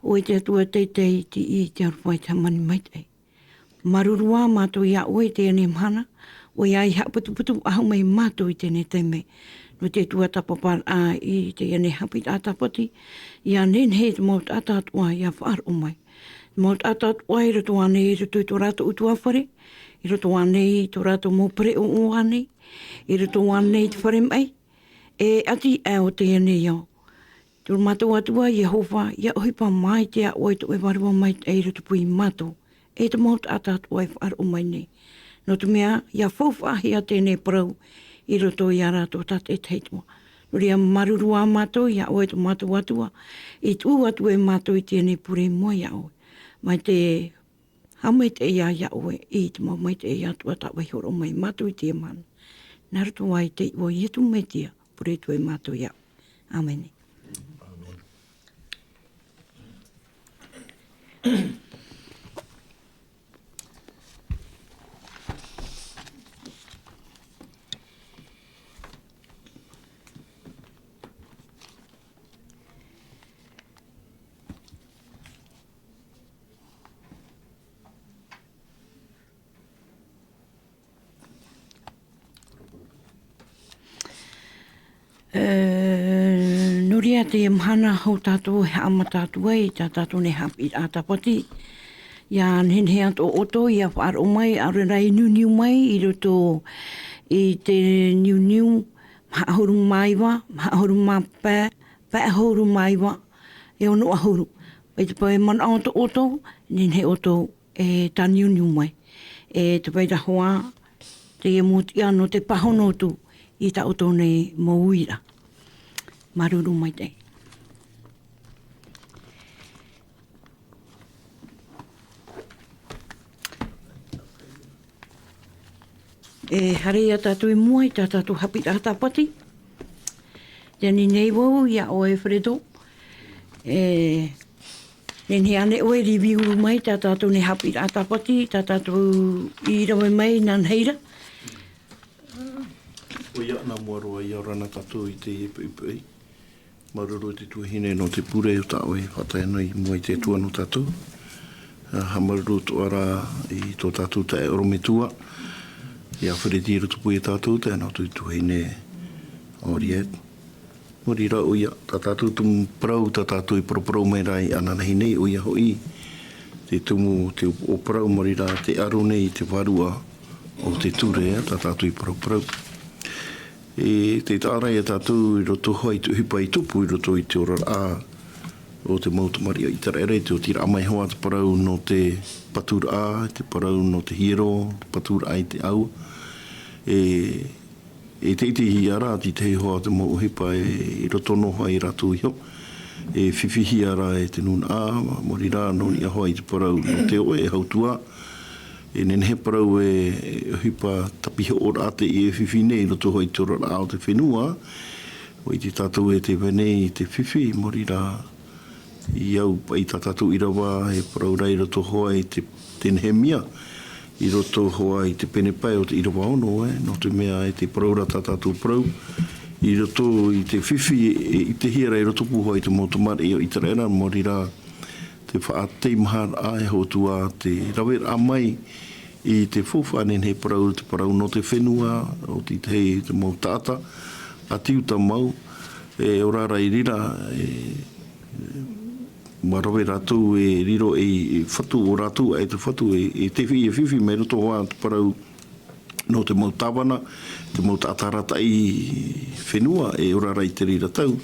O te atua te i te arwhai te mani mai te. Marurua mātou ia oe te ane mhana, o ia i haputuputu ahu mai mātou i tēne te me. No te tua tapapar a i te ane hapit a tapati, ia nen he te maut atatua ia whaar o mai. Maut atatua i roto ane i roto i tō rato utua whare, i roto ane i tō rato mōpere o ane, i roto ane i te whare mai, e ati e o te ane iau. Tū mātou atua, Jehova, ia ohipa mai te a oe to e warua mai e roto pui mātou. E te maut atatua i whaar o mai nei. No te mea, ia whauwhahi a tēnei parau i roto i a rātou tat e teitua. No ria marurua mātou, ia oe to mātou atua, i tū atua e mātou i tēnei pure mua ia oe. Mai te hamai te ia oe, i te mau mai te ia atua tawa horo mai mātou i te mana. Nā roto ai te o ietu me tia, pure tu e mātou ia. Amen. Amen. Nuria te mhana hau tātou he ama tātou ei, tā tātou ne hapi a tapati. Ia nen he ato oto, ia whaar o mai, are rai niu mai, i roto i te niu, mahauru maiwa, mahauru mapē, pēhauru maiwa, e ono ahuru. Pai te pai mana ato oto, nen he oto e tā niu mai. E te pai hoa, te muti ano te pahono tu, i ta oto nei mauira. Maruru mai te. E hare a tātou i mua i tā tātou hapit a tapati. Tēni nei wau ia oe Fredo. Nene ane oe riviuru mai tā tātou ne hapit a tapati, tā tātou i rawe mai nan heira. O ia na muaroa i aurana tātou i te ipu. Maruru te tuahine no te pure o tā oe whatai anoi mua i te tua no tātou. Ha maruru to ara i tō tātou te orometua. Ia wharetira tupu i tātou te anau tui tuahine oriet. Mori ra o ia, tā tātou tumu parau, tā tātou i paraparau mai rai ananahi nei o ia hoi. Te tumu te o parau mori ra te aro nei te warua o te ture, tā tātou i paraparau. E te tārai a tātou i roto hoi tu hipa i tupu i roto i te ora a o te mautamari i tara ere te o tira amai hoa te parau no te patura a, te parau no te hiro, te patura a i te au. E te iti hi ara ti te hoa te mau hipa i roto no hoi ratu i ho. E whiwhihi ara e te nuna a, mori rā noni a hoi te parau no te oe e hautua. E nene he parau e hipa tapiha ora ate i e whiwhi nei roto hoi te ora ao te whenua. O i te tātou e te wenei i te whiwhi, mori rā i au i tā tātou i rawa e parau rai roto hoa i te nehemia. I roto hoa i te penepai o te irawa ono, no te mea e te parau ra tā tātou parau. I roto i te whiwhi i te hira i roto puha i te motomari i te rera, mori rā te whaatei mahar a e hotua te rawera a mai i te whowhanen he parau no te whenua o te hei te mau tāta a tiuta mau e orara i rira marawe rātou e riro e whatu o rātou e te whatu e te whiwhi me roto hoa te parau no te mau tāwana te mau tātarata i whenua e orara i te rira tau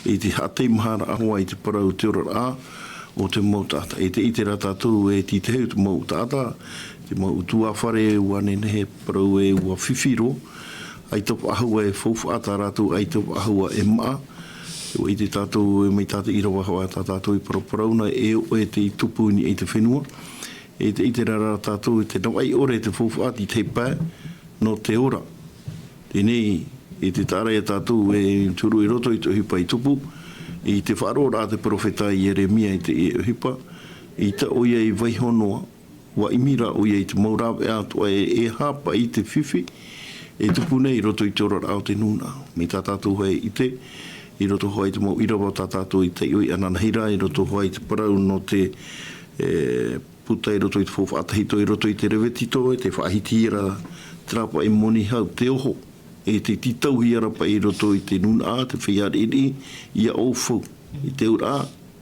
e te hatei mahara ahoa i te parau te ora a o te mau tāta. E te ite rata tū e ti te heu te mau tāta, te mau utua whare ua nenehe parau e ua whiwhiro, ai topa ahua e whauwha ata rātou, ai topa ahua e maa, o i te tātou e mei tātou irawa hoa tā tātou i paraparauna e o e te i tupu ni e te whenua, e te ite rara tātou e te nau ai ore te whauwha ati te pā no te ora. Tēnei e te tārai a tātou e turu i roto i te hipa i tupu, i te whaarora a te profeta i Jeremia i te hipa, i te oia i waihonoa, wa imira oia i te maurawe atua e hapa i te whiwhi, e tupu nei roto i te ora ao te nuna. Me tā tātou hei i te, I roto hoi te mau irawa tātātou I te ioi ananahira, I roto hoi te parau no te puta I roto I te fōwha atahito, I roto I te rewetito, te whaahitiira, te rapa I moni hau, te oho. E te titau hiara pa I roto I te nuna, te whiariri, ia ofu, I te ura,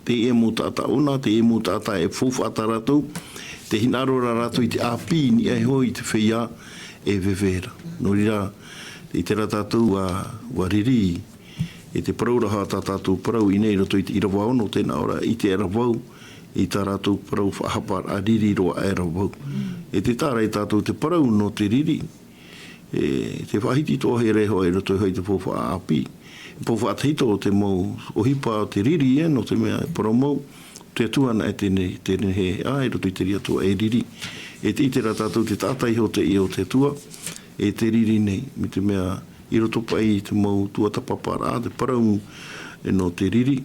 te e mo tata ona, te e mo tata e fōwha ataratou, te hinarora rato I te api, ni ai hoi te whia e vevera. No rira, I te ratatou wa riri, e te parauraha tātātou parau I nei roto I te irawao no tēnā ora I te erawau I tā rātou parau whahapar a riri roa erawau. E te tāra I tātou te parau no te riri. E te whahiti tō he reho e roto I hoi te pōwha a api. Pōwha atahito o te mau o hipa o te riri no te mea parau mau. Te atuana e tēne he a e roto I te ria tō e riri. E te itera tātou te tātai ho te I o te atua. E te riri nei, mi te mea I roto pai te mau tuatapapara, te parau e no te riri.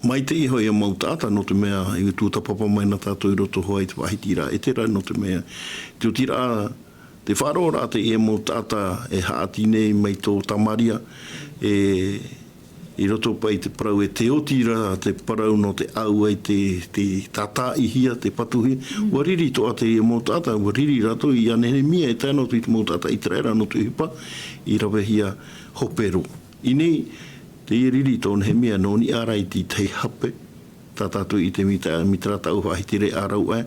Mai te iho e mau tāta no te mea I tuatapapa mai na tātou I roto hoa I te wahitira e tera no te mea. Te utira te wharora te e mau tāta e haati nei mai tō tamaria I roto pai te parau e te otira, te parau no te au ai te tata I hia, te patuhi. Wa riri toa te e mō tata, wa riri rato I ane mia e tēnā tu I te mō tata I traera no te hipa, I rawe hia hopero. I nei, te I riri tōna he mea no ni ara I ti tei hape, tātātou I te mitra tau wahitire ārau e,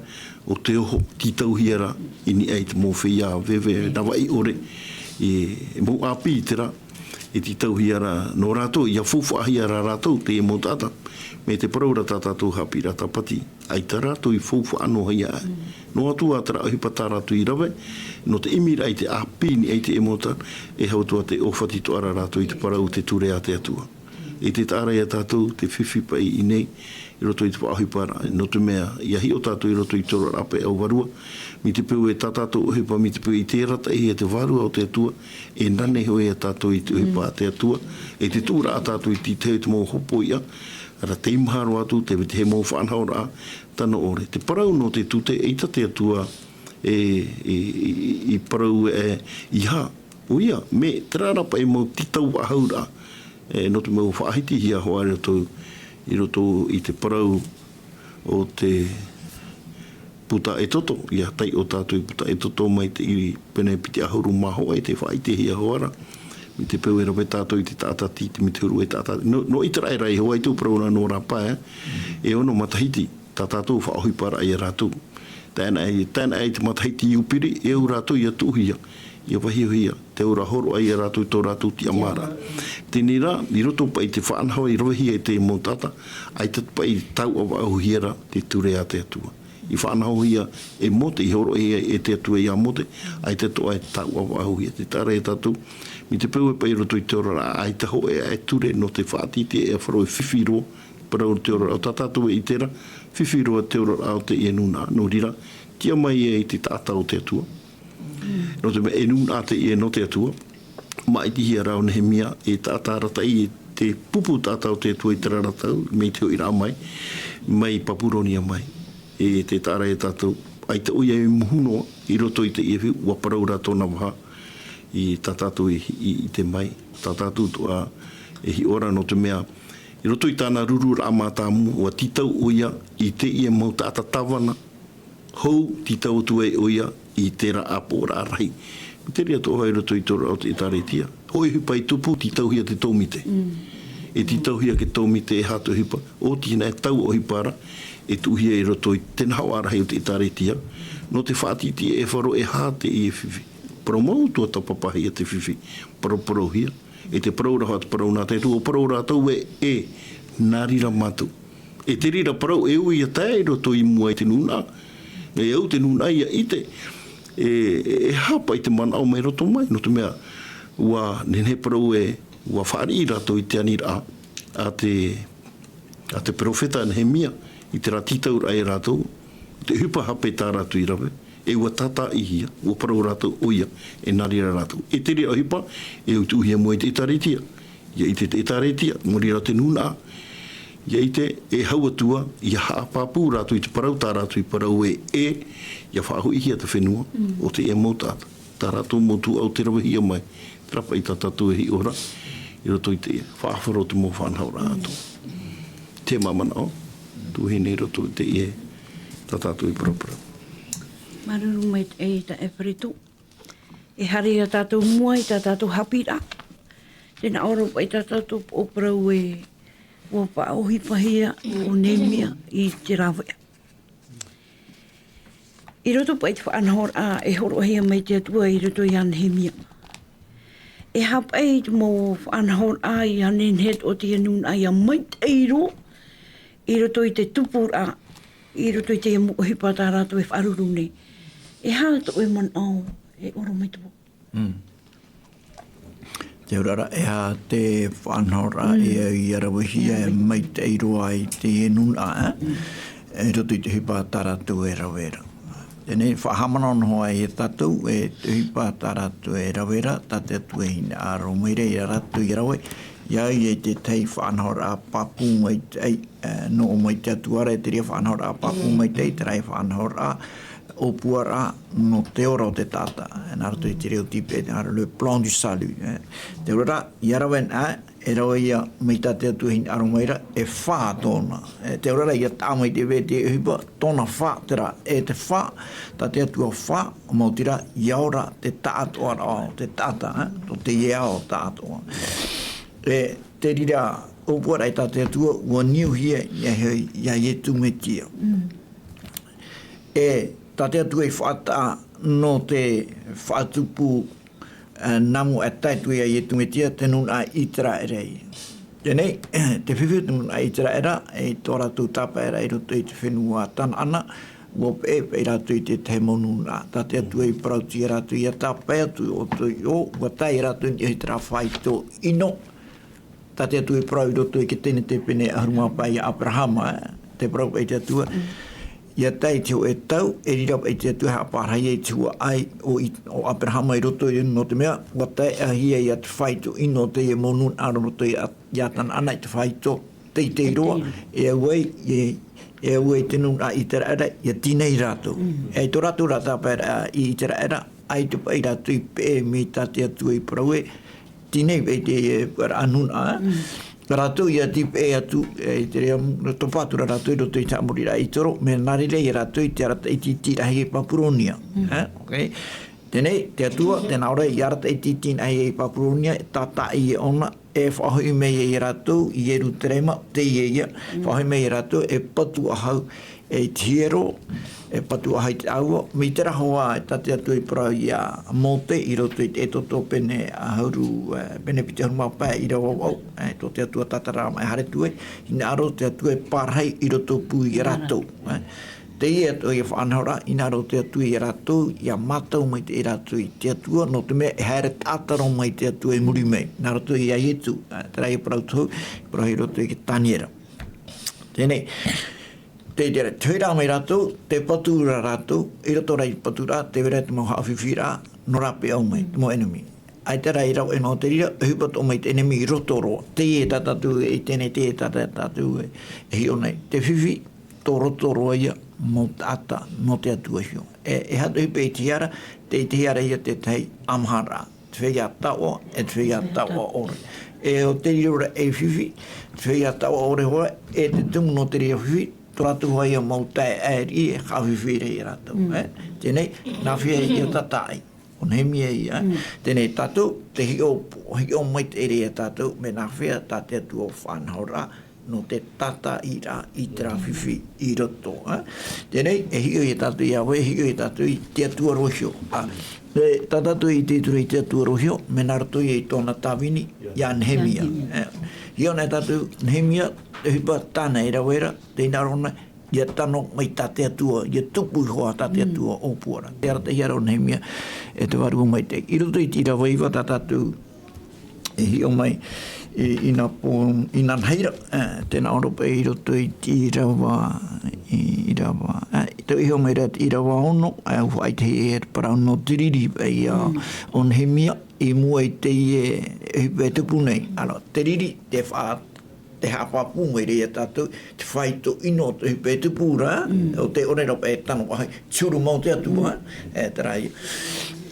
o te oho, ti tau hiera, I ni ai te mō whia, vewe, nawa I ore, I mō api I te ra, E ti tau hiara no rātou, ia fufa hiara rātou, te e mō tata. Me te paraura tātātou hapi rata pati. Ai tā rātou I fufa ano hia. No atu ātara ahipa tā rātou I rawe, no te imira I te āpini ai te e mō tata, e hautua te ofati to ara rātou I te parau te ture a te atua. E te tāra ia tātou, te whiwhi pai I nei, I roto I te whaahipara, no te mea, ia hi o tātou I roto I toro rape au varua, mi te peu e tātātou ohipa, mi te peu I te rata I te varua o te atua, e nane hoi e tātou I te ohipa a te atua, e te tūra a tātou I te teo te mō hopo ia, ara te imaharo atu, te he mō whanhaura a, tano ore. Te parau no te tute, e ta te atua, I parau e iha, o ia, me, te rarapa e mō titau a haura, no te mau whaahiti hia hoa I roto I te parau o te puta e toto, ia tai o tātou I puta e toto mai te I pene piti ahuru maho e te whaahiti hia hoara. Mi te peu e rawe tātou I te tātati, te mituru e tātati. No I te rai hoa I tū parauna no rapa e ono matahiti, tā tātou whaohipara ai a rātou. Tēnā e te matahiti I upiri, e au rātou I atuhia. Ia wahiohia, te ora horo ai a rātou tō rātou ti amara. Tēnei rā, I roto pai te whaanhawa I rawahia e te mō tata, ai te pai tau awa au hiera te ture a te atua. I whaanhawa e mote, I horo e te atua I a mote, ai te toa e tau awa au hia. Te tāra e tātou, mi te peu e pai roto I te ora rā, ai taho e ture no te whaatite e a wharo e whiwhiro, para o te ora o tātātou e I tera, whiwhiro a te ora au te e nuna, no rira, tia mai e I te tātau te atua. No te e nuna te e no te atua, mai ti hia rau nehe mia e tātārata I te pupu tātau te atua I te raratau, mei te o I rā mai papuronia mai. E te tāra e tātou, ai te oia I muhunoa, I roto I te iwi, ua parau rā tōna waha, I tātātou I te mai, tātātou toa e hi ora no te mea. I roto I tāna ruru rā mātāmu, ua titau oia I te ia mau tāta tawana, hou titau tu e oia, I tera apo rā rahi. Te rea tō hai roto I tōra o te taretia. Hoi hupa I tupu, ti tauhia te tōmite. E ti tauhia ke tōmite e hato hipa. O tina e tau o hipara, e tūhia I roto I tena hau arahi o te taretia. No te whaatiti e wharo e hāte I e whiwhi. Parau mau tua tapapahi e te whiwhi. Parau hia. E te parau raha te parau nā te tu. O parau rā tau e nārira mātou. E te rira parau e ui a tae roto I mua I te nuna. E au te nuna ia I te e hapa I te mana au mai roto mai. No te mea, ua nene parau ua whaari I rato I te anira a te profeta Nehemia, I te ratitaur ai rato, te hupa hape tā rato I rawe, e ua tata I hia, ua parau rato oia, e narira rato. E te rea hipa, e utuhia mua I te itaretia. Ia I te itaretia, morira te nuna ia I te e hauatua, ia haapapu rato I te parau, tā rato I parau ia whaahu I hia te whenua, o te e mō tāta. Tā rato mō tu au te rawahia mai, trapa I tātātou e hi ora. I roto i te ia. Whaafaro te mō whanau rā atu. Te mamana o. Tuhine i roto i te ia. Tā tātou i parapara. Maruru mai te e ta e paretu. E hari a tātou mua i tā tātou hapira. Tēnā oro pai tā tātou o parau e o pa ohi pahia o nemia i te rawea. I roto pai te whaanahor a e horo hea mai te atua i roto i anhemia. E hapai te mō whaanahor a i anenhet o te anun a ia mai te iro i roto i te tupur a i roto i te hipa tā rātou e whaaruru nei. E hāto e man au e oro mai te pō. Te urara e ha te whanora e arawihia e mai te iroa i te enuna e roto i te hipa taratu e rawera. Tēnei whahamana noa e tātou e te hipa taratu e rawera tate atu e hina a romeire i ratu i rawe iai e te tei whanora a papu mai tei no mai te atuara e te rea whanora a papu mai tei te rai whanora o puara no te ora o te tata. Nā rato i te reo tipe, nā le plan du salut. Te ora, i arawen e rawa ia mai tate atu hin aromaira, e wha tōna. Te ora ia tāmai te we te hipa, tōna wha tera, e te wha, tate atu a wha, o mautira, iaora te tātoa rao, te tata, to te iao tātoa. Te rira, o puara i tate atua, ua niu hia, ia ietu me tia. Tate atu e whaata no te whaatupu namu a taitu ia i tungetia te nun a itara e rei. Tēnei, te whiwhi te nun a itara era e tō ratu tapa era i roto i te whenua tana ana wop e ratu i te te monuna. Tate atu e parauti e ratu i a tapa atu o to i o watai ratu i hitara whaito ino. Tate atu e parau i roto i ke tene te pene ahuruma pai a Abrahama, te parau e te atua. Ia tai te o e tau, e rirap e te atua hapārai e tua ai o Abrahama i roto i no te mea, watai a hia i at whaito ino te e monun aro roto i atan ana i te whaito te i te iroa, e auei te nun a i te raera, i a tinei rato. E to rato rata pēra i te raera, ai te pai rato i pē me tate atua i praue, tinei pei te para anun a, Rato ia tipe e atu, te rea topātura rato i roto i tāmurira i toro, me narire i rato i te arata i titira hei Papuronia. Tēnei, te atua, tēnā ora i arata i titina hei Papuronia, tata i e ona, e whahui mei i rato, i eru terema, te i e ia, whahui mei i rato, e patu ahau, e tiero, e patu ahai te aua, mi te rahoa e tate atu i parau i a mote, i roto i te toto pene a hauru, pene pite haruma pae i rawa wau, to te atua tatara mai haretue, ina aro te atu e parhai i roto pui i rato. Te i atu i whanhora, ina aro te atu i rato, i a matau mai te i rato i te atua, no te mea e haere tātaro mai te atu e muri mei. Nā roto i a ietu, te rai parau tau, parau i roto i ke taniera. Tēnei, te tere tūra mai rato, te patura rato, i roto rai patura, te wera te mau hawhiwhira, no rape au mai, te mau enemy. Ai te rai rau e no te rira, e hupat o mai te enemy i roto roa. Te e tatatu e tēnei te e tatatu e hio nei. Te whiwhi, tō roto roa ia, mo tata, no te atua hio. E hatu hipe i tiara, te tiara ia te tei amhara. Te whea tawa, e te whea tawa ore. E o te rira e whiwhi, te whea tawa ore hoa, e te tumu no te rira whiwhi, Toratu hoi a mautai aeri e hawhiwhire i ratou. Tēnei, nā whia i a tatai. O nehemia i a. Tēnei tātou, te hio mai te ere a tātou, me nā whia tāte atu o whanhaura, no te tata i rā, i te rāwhiwhi i roto. Tēnei, e hio i a tātou i a we, hio i a tātou i te atua rohio. Tātou i te tura i te atua rohio, me nā rato i tōna tāwini, i a nehemia. Hio nei tātou nehemia, te hipa tāna e rawera, te inarona, ia tano mai tate atua, ia tupu hoa tate atua o puara. Te arata hiara o nehemia, e te waru mai te. I roto i tira waiwa tā tātou, e hio mai, ina heira, tēnā oropa i roto i tira wa, te iho mai rat i rawa ono, au ai te e parau no tiriri i o nehemia, i mua i te e tupu nei. Ano, te riri, te whaat, te hapapu mai rea tātou, te whaito ino te hipe tupura, o te orero e tano wahai, tiuru mau te atua, te rai.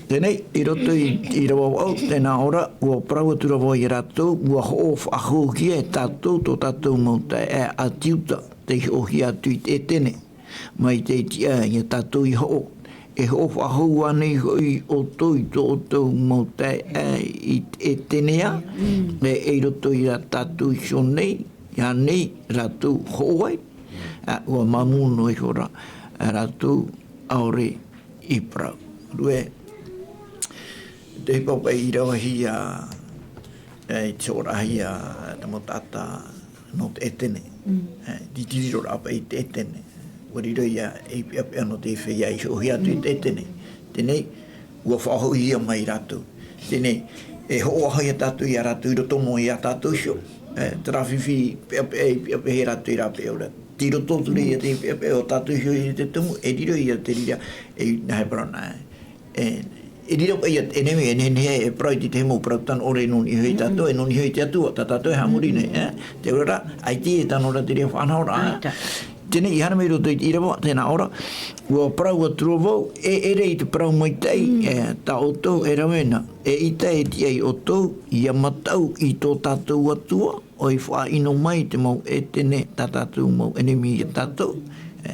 Tēnei, I roto I rawa au, tēnā ora, ua prawatura voi I rātou, ua hoof a hōkia e tātou, tō tātou mauta e a tiuta, te hohi atu I te tene, mai te tia I tātou I hoo. E hoof a hou anei hoi o tō I tō tō mauta e tenea, e roto I tātou I shonei, ia nei rātou hoai, ua mamuno I hora, rātou aore I prau. Rue, te papa I rawahi te orahi te motata no te etene. Di tiriro rapa I te etene. Wariro ia e piapea no te whea I hohi atu I te etene. Tenei, ua whaho ia mai rātou. Tenei, e hoa hai a tātou I a rātou I roto mo I a tātou sio. Te rawhiwhi piapea I piapea he rātou I rape ora. Tiro tōturi I te piapea o tātou sio I te tumu. E riro ia te rira e nahe parana. E riro pa ia e neme e nene e prau ti te hemo prau tan ore non I hei tātou e non I hei te atua. Ta tātou e hamuri nei. Te ora ai ti e tanora te rea whanhaora. Tēnei I hana mei roto I rawa, tēnā ora, ua prau a turovau, e ere I te prau mai tei, tā o tau e rawena, e I tei ti ei o tau, I amatau I tō tātou atua, o I wha ino mai te mau e tene tā tātou mau enemi I tātou,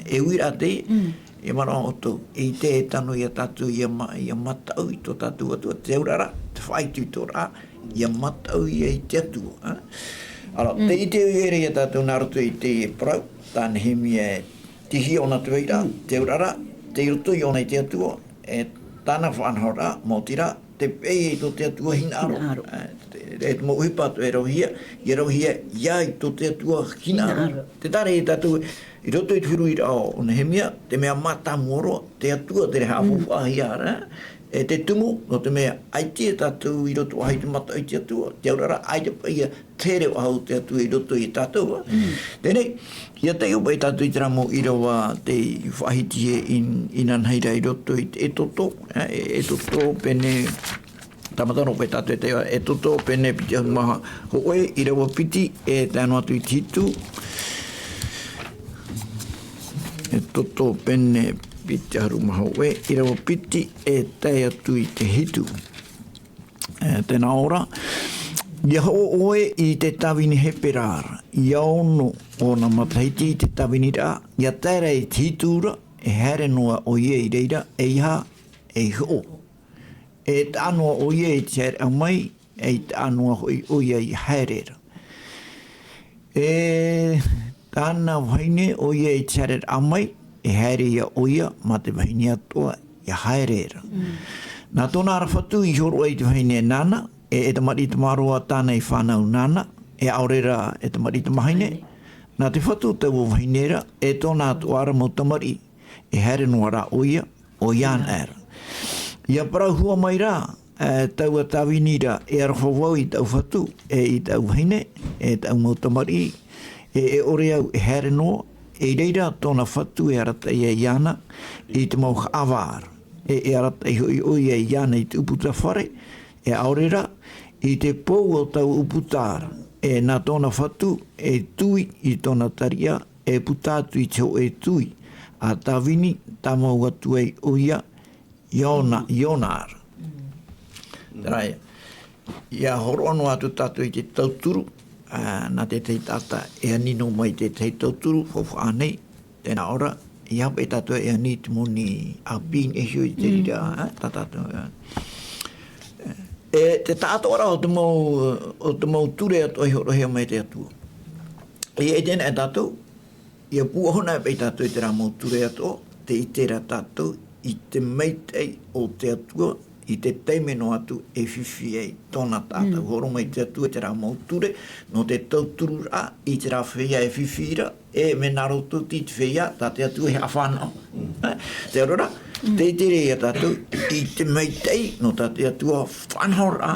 e uira te, e mara o tau, e te e tano I a tātou I amatau I tō tātou atua, te urara, te whaitu tō rā, I amatau I te atua. Ara, te I te ere I a tātou naroto I te prau, tāna he mea tihi o nā tuaira, te urara, te iroto I ona I te atua, e tāna whanhora, mō tira, te pei I tō te atua hina aro. E te mo uipatu e rohia, ia I tō te atua hina aro. Te tare I tātou, I roto I te whiru I rao o na he mea, te mea mata moro, te atua te reha whuwhahi ara, e te tumu, no te mea aiti e tātou I roto ahai te mata I te atua, te aurara, ai te paia tere o ahau te atua I roto I tātou. Tēnei, ia te upa I tātou I te ramo I rawa te whahiti e inanheira I roto I te etoto, etoto pene, tamatano pe tātou te etoto pene piti au maha hoe I rawa piti e tāno atu I titu, etoto pene piti haru maha ue, I rawa piti e tai atu I te hitu. Tēnā ora, ia ho oe I te tawini he perara, ia ono o na matahiti I te tawini rā, ia tēra I te hitura, e here noa o ia I reira, e iha, e ho. E te anoa o ia I te here au mai, e te anoa hoi o ia I herera. E tāna waine o ia I te here au mai, e haere ia oia, ma te wahine atoa, ia haereera. Nā tōna ara whatu I horo ai te wahine nana, e te mari te maroa tāna I whanau nana, e aorera e te mari te mahine. Nā te whatu tau o wahineera, e tōna atu ara mo tamari, e haere noa rā oia, o ian era. Ia parau hua mai rā, tau a tawini rā, e ara whawau I tau whatu, e I tau wahine, e tau mo tamari, e ore au e haere noa, e reira tōna whatu e arata I iana I te mau awāra. E arata I hoi oi e iana I te uputa whare, e aorera I te pou o tau uputara. E nā tōna whatu e tui I tōna taria, e putatu I te ho e tui. A tawini tā mau atu e oia, ionara. Taraia. Ia horo anu atu tātou I te tauturu, nā te tei tata e anino mai te tei tauturu, hofu anei, tēnā ora, I hapa e tātou e ani te moni a pīn e hioi te rira, tā tātou. Te tātou ora o te mau ture atu ai horohea mai te atua. E tēnā e tātou, ia puahona e tātou I te rā mau ture atu, te itera tātou, I te meitei o te atua, I te teimeno atu e whiwhi ei tōna tātou. Horo mai te atua te rā mau ture, no te tauturu rā, I te rā whia e whiwhira, e me naroto ti te whia, tā te atua he awhanau. Te arora, te tere ia tātou, I te meitei, no tā te atua whanau rā.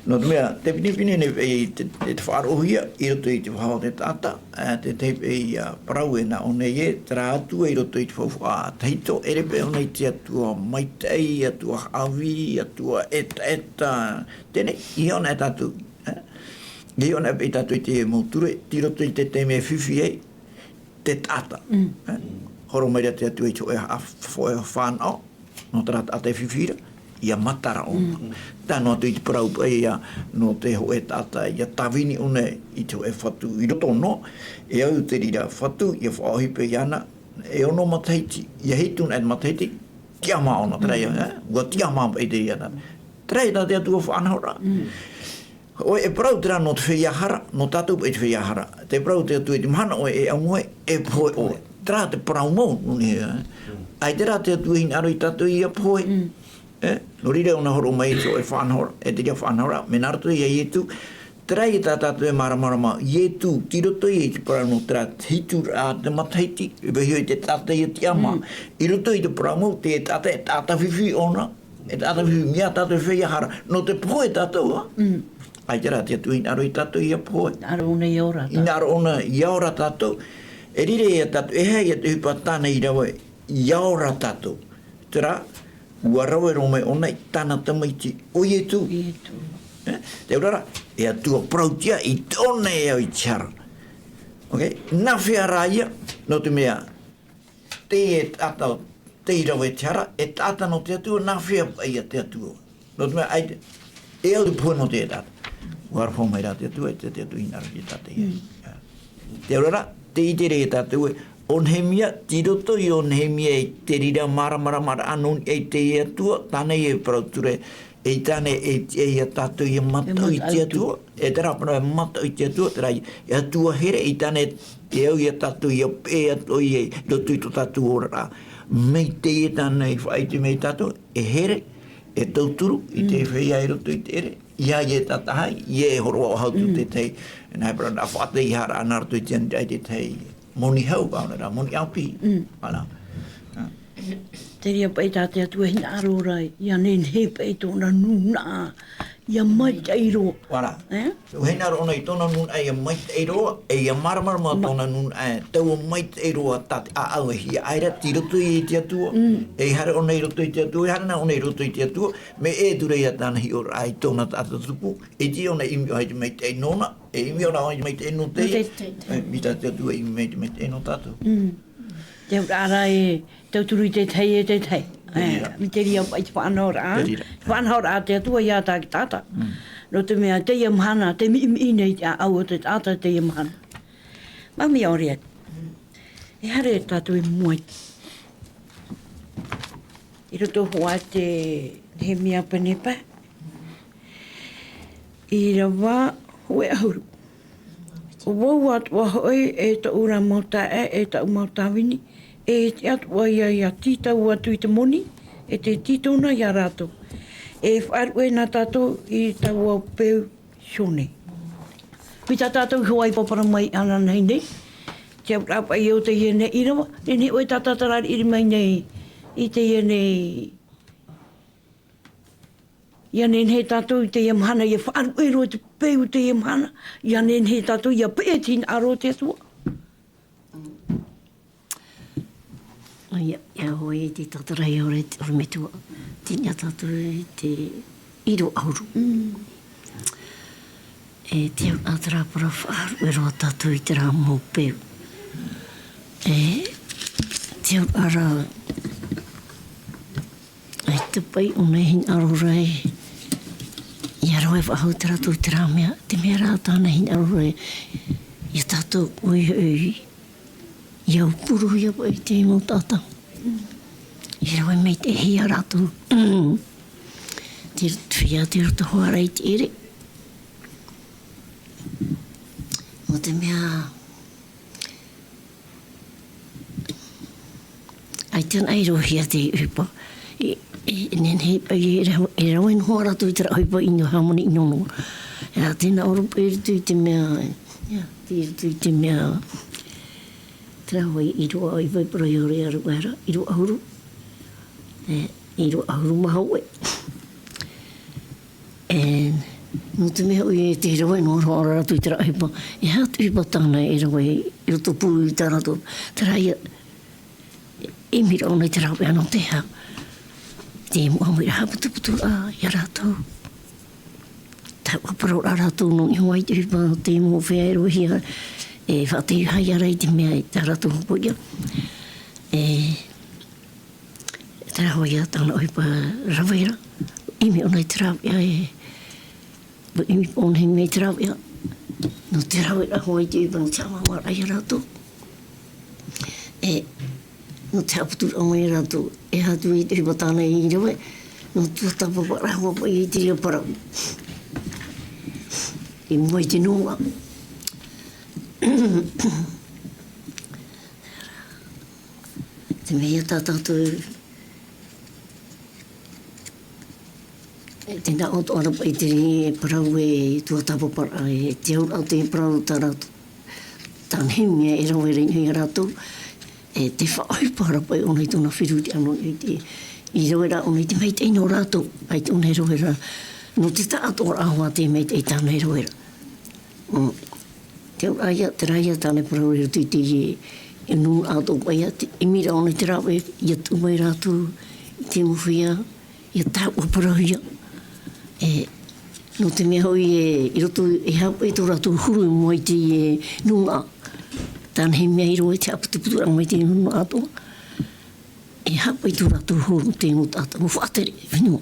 No te mea, te pinipine ne te whaarohia, I roto I te whao te tāta, te tepe I parau e na one e, te rā atua I roto I te whawha teito, erepe one I te atua maitei, atua hawi, atua eta, tēne, I ona e tātou. I ona e tātou I te mauture, ti roto I te teime whiwhi ei, te tāta. Horo mai te atua I te oe whanau, no tera ate whiwhira, ia matara ona. Tēnā tu i te parau ia no te ho e tata, ia tawini una i te e whatu. I roto no, e au te rira whatu, ia whaohipe i ana, e ono mataiti, ia hitun et mataiti, kia maa ona tera ia, ua tia maa pa i te iana. Tera i te atua whanahora. Oe e parau tera no te whiahara, no tātou pa i te whiahara. Te parau te atua i te mahana, oe e amoe, e poe oe. Tera te parau mou, nuni hea. Ai tera te atua i aro i tātou i a poe. No rire ona horo mai so e whanahora, e te ria whanahora, me narato i a ietu, tera i tā tātou e maramarama, ietu, tiroto i te parau no tera hitu a te mataiti, e behio i te tātou i te ama. I roto i te parau mou, te tātou e tātou whiwhi ona, e tātou whiwhi mea tātou whiahara, no te poe tātou ha. Ai tera te atu i aro i tātou i a poe. Aro ona i ora tātou. I aro ona i ora tātou. E rire i a tātou, e hei e te hupa tāna i rawa i ora tātou. Tera, ua rawa rome ona i tāna tamaiti o ietu. Ietu. Te urara, e atua prautia i tōne e au i tiara. Ok? Nā whia rāia, no te mea, te e tātou, te i rawa e tiara, e tāta no te atua, nā whia pai a te atua. No te mea, e au te pua no te e tāta. Wara whau mai rā te atua, te atua i nara ki tāta i. Te urara, te i te re e tātou e, on he mea, tiroto i on he mea e te rira mara anon e te e atua, tānei e parauture, e tāne e a tātou i a matau i te atua, e te rapana e matau i te atua, te rai, e atua here, i tāne e au i a tātou i a e atua i e, rotu i to tātou ora, mei te e tāne i whaiti mei tātou, e here, e tauturu, i te whea e rotu i te ere, ia i e tātahai, i e horo o hautu te tei, e nai parana, a whate i hara anartu i te te tei, moni hau kauna rā, moni aupi. Ana. Te ria pai tā te atua hina aro rai, ia nen he pai tōna nuna, ia mai teiro. Wara. So hina ro ona i tōna nuna ia mai teiro, e ia maramara ma tōna nuna, tau mai teiro a tate a au hi, aira tiroto i te atua, e hara ona i roto i te atua, e hara na ona i roto i te atua, me e dure ia tāna hi ora ai tōna tātou tupu, e ti ona imi o haiti mai te nona, e imi ona haiti mai te no te, mi tā te atua imi mai te no tātou. Te ara e tauturu i te tei e te tei. Mi te ria pai te whanahora. Whanahora te atua ia tā ki tāta. No te mea te ia mahana, te mi nei te au o te tāta te ia mahana. Mami au rea. E hare e tātou e muai. I roto hoa te he mea panepa. I rawa hoe ahuru. O wau atua hoi e ta ura mauta e ta umauta wini. E te atua ia titau atu i te moni, e te titona ia rātou. E whaarue nā tātou i tau au peu shone. Pita tātou huai papara mai ana nei nei. Te au rāpa i o te iene irawa, nene oe tātātarari iri mai nei i te iene. Ia nen he tātou i te iamhana, ia whaarue ro te peu te iamhana, ia nen he tātou ia peetin aro te atua. Ia hoi te tatarai ore te metua, tina tātou te iro auru. E te au atarapara whaaru e roa tātou i te rā mō peu. E te au ara ai te pai o nei hin aro rai. Ia roe wahau te rato i te rā mea, te mea rā tāna hin aro rai. Ia tātou oi oi. Ia upuru ia pai te mō tātau. Ia roe mei te hia rātou. Te whia te roto hoa rei te ere. O te mea... Ai tēn ai rohia te upa. Nen hei pai e rauen hoa rātou i te rauipa ino hamoni inono. E rā tēnā oropa e rutu i te mea... Te rutu i te mea... Tera hoi i roa i vai para i ore aru era, i roa ahuru. I roa ahuru maha oe. E no te mea oi e te rawa no roa ratu i te raipa. E hea te ripa tāna e rawa i roto pū i tā rato. Tera ia e mira ona i te rawa anō te hea. Te mua mui raha putu a ia rātou. Tā waparau rā rātou no ni hoa i te ripa te mua whea e roa hia. E whātei hai ara i te mea i tā rātou hopo ia. Tera hoia tana oi pa raweira. Imi ona i trau ia e. Imi pōna hi me trau ia. No te raweira hoi te iwa no te amama rai rato. E no te aputu o mai rato. E hatu i te iwa tāna i rawe. No tua tapa pa rawa pa i te ria parau. I moi te nunga. Te mea tātātou tēnā o tō arapa i te ri parau e tua tapapara e te aura o te parau tā rātou. Tānehimia e rau e reini a rātou. E te whaoi parapa i ona i tōna whiruri anō i te i rauera ona i te mei teino rātou. Ai te ona i rauera. No te tātou ahua te mei te tāna i rauera. Te aura te raia tāne parau e rutu i te e nū ātou paia. I mira ona i te rau e i atu mai rātou i te muwhia i a tāua parau ia. E no te mea hoi i roto e hapa e tō rātou huru i moi te nunga. Tāna he mea i roe te aputuputu rang mai te nunga atoa. E hapa i tō rātou huru te nunga tata. Mo whaatere, whenua.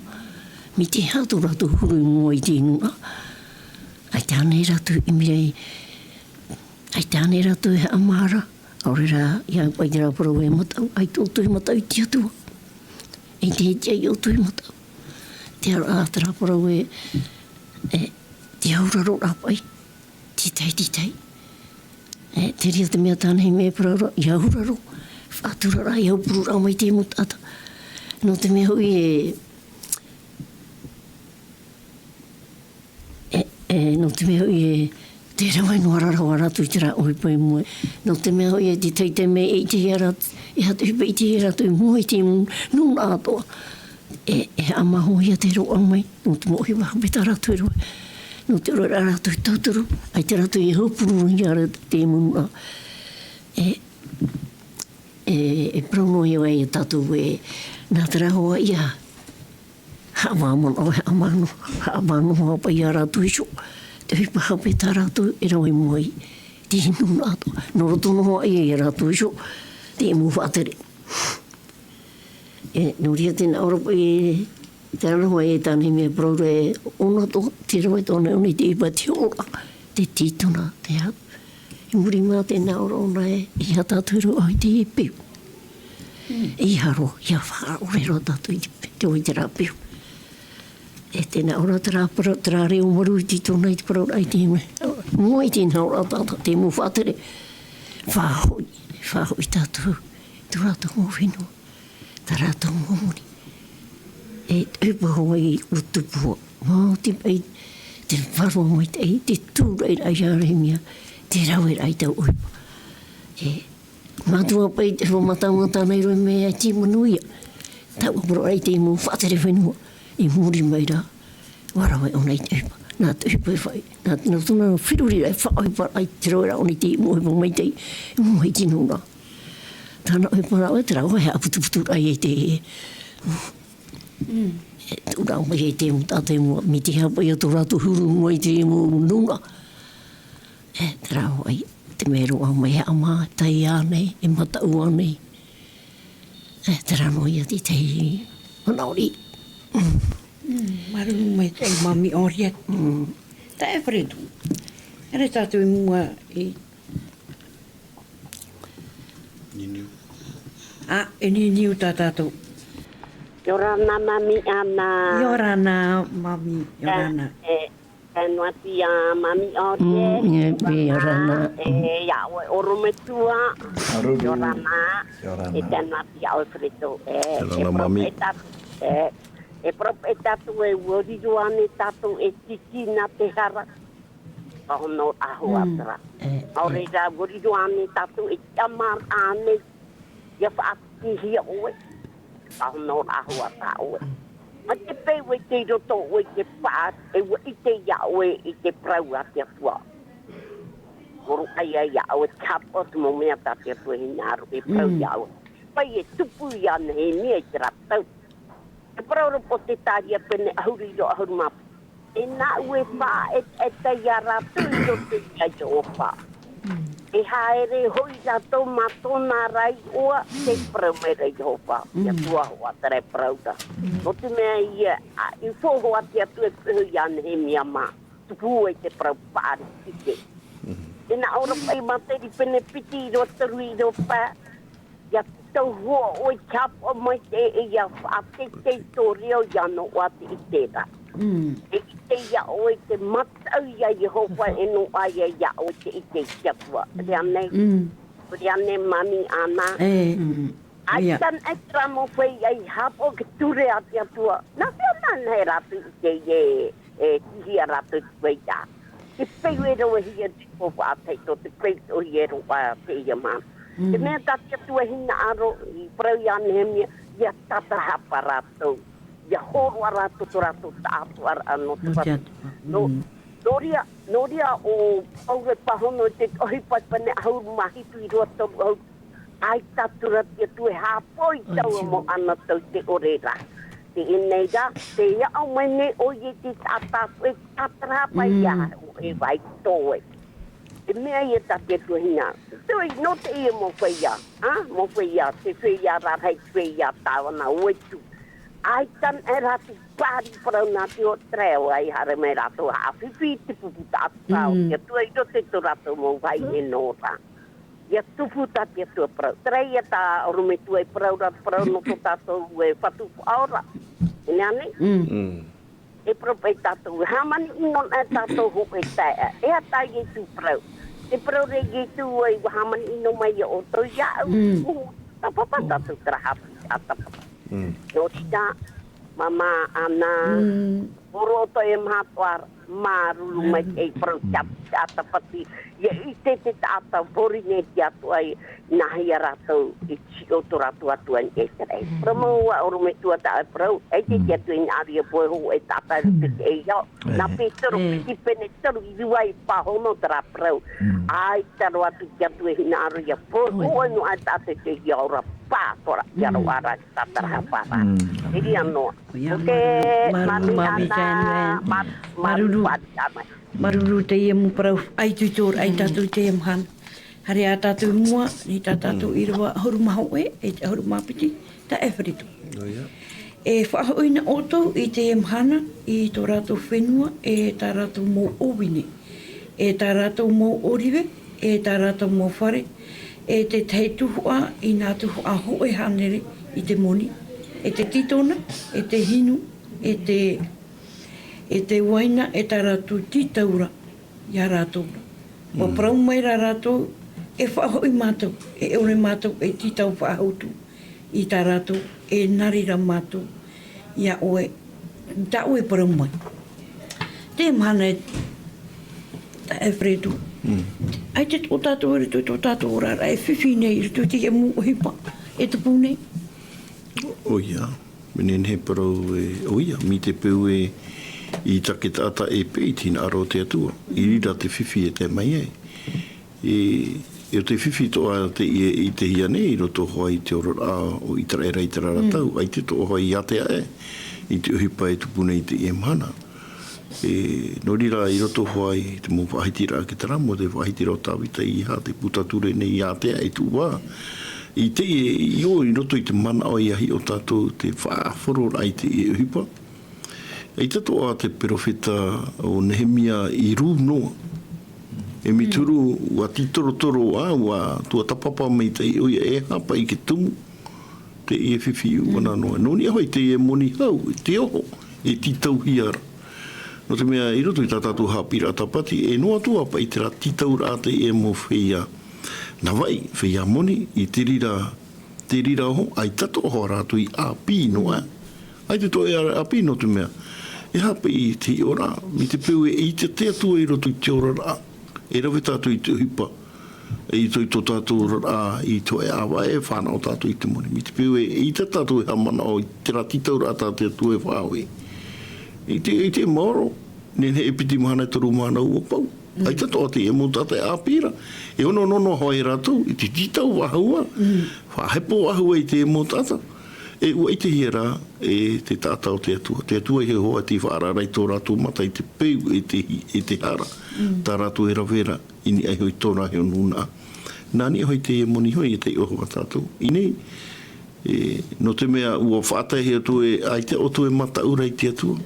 Mi te hea tō rātou huru i moi te nunga. Ai tāna e rātou i mirei. Ai tāna e rātou e amara. Aurera, ia pai te rāparau e matau. Ai tō i matau i te atua. E te hetia i o tō i matau. Te ara parau e te auraro rapai, te tai. Te ria te mea tāna he mea parau i auraro, whāturara i aupuru rau mai te mutata. No te mea hui no te mea hui te rawai no ararawa ratu i te rā oi pai moe. No te mea hui te teite me e te hiarat, e hatu hipa i te hiarat i moe te nuna atoa. E amaho ia te roa mai, no te mohi wahapeta ratu e roe. No te roa ratu i tauturu, ai te ratu i haupuru i ara te muna. Prauno i oe i tatou e nā te rahoa ia. Haamamon o he amano, haamano hapa i a ratu i sho. Te hipa hapeta ratu e roe moi, te nuna ato. No roto noa i a ratu i sho, te mu whaatere. No ria tēnā orapa e te arawa e tāne mea praura e ona tō, te rawa tōna ona i te ipa te ora, te titona, te hau. I muri mā tēnā ora ona e i hataturu ai te e piu. I haro, ia whaore ro tatu i te oi te rā piu. E tēnā ora te rā reo maru i titona i te praura ai te ime. Moi tēnā ora tata, te mu whātere. Whāhoi tātou, tu rātou mō whenua. Tā rātou mōmori. E upa hoa i utupua. Mā te pai, te wharo mai te tūrei rai aremia, te rawe rai tau upa. Mātua pai te whamatangata nei roi mea te manuia. Tau aparo rai te mō whātere whenua. I mōri mai rā, warawai o nei te upa. Nā te upa e whai. Nā tūna whiruri rai whaoi par ai te rawe rau nei te mō upa mai te mō hei tino rā. Tāna oi parau e te rau he aputuputu rai e te tū rau mai e te mutate mua. Mi te hapa i a tō rātu huru mua i te mua nunga. Te rau ai te mero au mai he ama, tai ānei, e matau ānei. Te rau i a te tei manauri. Maru mai te mami oriat. Ta e wharetu. Ere tātou i mua i e ni niu tātou. Yorana mami ana. Yorana mami, yorana. Nuati a mami orie. Yorana. Ya orometua. Yorana. E nuati a ofreto. Yorana mami. E propetatu e woriruane tatu e tikina te hara. Ono ahuatra. Aurera woriruane tatu e tamar ane. Ia whaati hia oe. Ono ahuatra oe. Ma te pewe te roto oe te whaat. E wa i te ia oe i te prau a te apua. Koro kai a ia oe kapos mo mea ta te apua hinaru e prau ia oe. Pai e tupu ia ne ni e te ratau. E prau ropo te tāria pene ahuri ro ahuru mapu. E nā ue wha e te ia ratu i roto ia i te opa. e haere hoi rato matona rai ua te praumere i hopa. Ia tua hoa tere prauta. No te mea ia, i fōho ati atu e pehu i ane he mia ma. Tupu e te prau paari kite. Ina aura pai materi pene piti i roa taru i roa pa. Ia tau hoa oi chapa mai te ia a te torio i ano o ati i tera. E te ia oi te matau ia Jehova e no aia ia o te i te kiapua. Riane mami ana. Aitan e tramo whai ai hapo ke ture ati atua. Na whianan he ratu i te e tihia ratu i whai tā. Te pei ero e hia te kofa a teito, te pei o ero a te ia mana. Te mea tati atua hina aro i prau i anehemia, ia tata hapa ratu. Ia horua ratu to ratu ta atu ar ano te watu. Noria o aure pahono te ohipai pane ahuru mahitu i roa tau au. Ai tatu rati atu e hapoi tau mo ana tau te orera. Te inei da, te ia au mene o ye te tata e tatrapa ia e vai toe. Te mea ia tati atu hina. Tui, no te ia mo whai ia. Mo whai ia, te whai ia rarhei whai ia tāwana uetu. Ai tan e rati pari parau nā te o treo ai hare me rato hawhiwhi te puputa atau. Ia tua i te to rato mo vai e nōra. Ia tupu tati atua parau. Trei e tā orume tua i parau rato parau no to tātou e whatupu aora. Ine e propai tātou. Hamani inon e tātou ho e tae. E a tae e tu parau. Te parau re e tu ai hamani inon mai o tau iau. Tapapa tātou trahapi atapapa. No tina, mama, ana, poroto e mahatuar, marulu mai e parau atapati. Ia i te tātou bori ne te atu ai nahi a ratou i tio to ratu atu ai e terei. Pramaua oru me tua ta e parau, e te atu i aria poe ho e tātai te e iau. Nā pētero piti pene taru i rua i pahono tara parau. Ai taro atu te atu e hina aru ia poe ho anu ai tātai te iau ra pātora i aro ara i tātara hapara. Eri anoa. Oke, mami ana, maruru. Maruru te ia mu parau ai tuitor ai tātou te ia mhana. Hare a tātou mua, ni tā tātou i rawa horu maho e te horu mapiti, ta e wharitu. E whaahoina oto i te ia mhana, i tō rātou whenua, e tā rātou mō owine, e tā rātou mō oriwe, e tā rātou mō whare, e te tei tuhua, i nā tuhua ho e hanere i te moni, e te titona, e te hinu, e te waina e tā rātou titaura i a rātou. Wa parau mai rā rātou e whahoi mātou, e ore mātou e titau whahautu i tā rātou, e narira mātou i a oe, tā oe parau mai. Te mana e tā e whretu. Ai te tō tātou ere tō tātou orara, e whiwhi nei, i tō te e mu ohipa, e te pū nei. Oia, menen he parau e oia, mi te pēu e i take tata e pei tina aro te atua. I rira te whiwhi e te mai e. E te whiwhi toa te i te hia nei, i roto hoa i te orora o i tara era i tara ratau. Ai te toa hoa i atea e. I te uhipa e tupuna i te e mana. No rira i roto hoa i te mō whahitira ke taramo, te whahitira o tāwita i ha, te putature nei i atea e tu wā. I te i o i roto i te mana o i ahi o tātou te whaaforo ai te e uhipa. E tato a te perofeta o Nehemia i rū noa. E mi turu ua titorotoro a ua tua tapapa mai te i oia e hapa i ke tumu. Te e whiwhi wana noa. Noni ahoi te e moni hau, te oho, e titau hiara. No te mea i roto i tātātu hapira tapati, e noa tua pa i te ra titau rā te e mo whia. Na vai, whia moni i te rira ho, ai tato ho rātu i a pino e. Ai te toi a pino te mea. E hapa i te ora, mi te peu e i te atua i roto i te ora rā. E rawe tātou i te hipa. E i toi tō tātou rā i to e awa e whānau tātou i te moni. Mi te peu e i te tātou e hamana o i te ratitau rā tātou atua e whāwe. I te moro, nene e piti mahana e toru mahana ua pau. Ai tato a te e mō tātou e āpira. E ono hoi rātou, i te titau wahua. Whahepo wahua i te e mō tātou. E ua i te hiera e te tātau te atua. Te atua he hoa te whaararai tō rātou mata i te peu e te hara. Tā rātou e rawera ini ai hoi tōna heo nuna. Nani hoi te moni hoi e te oho tātou. Inei, no te mea ua whaatai hea tu e aite o tu e mata ura i te atua.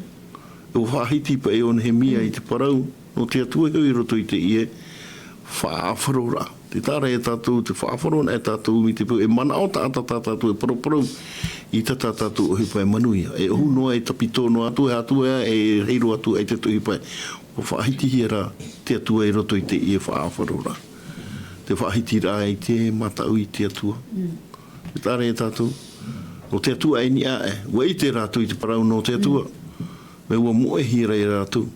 E o whaahiti pa e on he mia i te parau, no te atua heo i roto i te ie, whaafaro ra. Te tāra e tātou, te whaafaro e tātou mi te pau, e mana o tātou e paroparau i ta tātou o hipa e manuia. E ohu noa e tapitono atu e atua e reiro atu e te tu hipa e. O whaahiti hea ra te atua i roto i te ie whaafaro ra. Te whaahiti ra i te matau i te atua. Te tāra e tātou. O te atua e ni a e. Ua i te rātou i te parau no te atua. Me ua moe hira i rātou.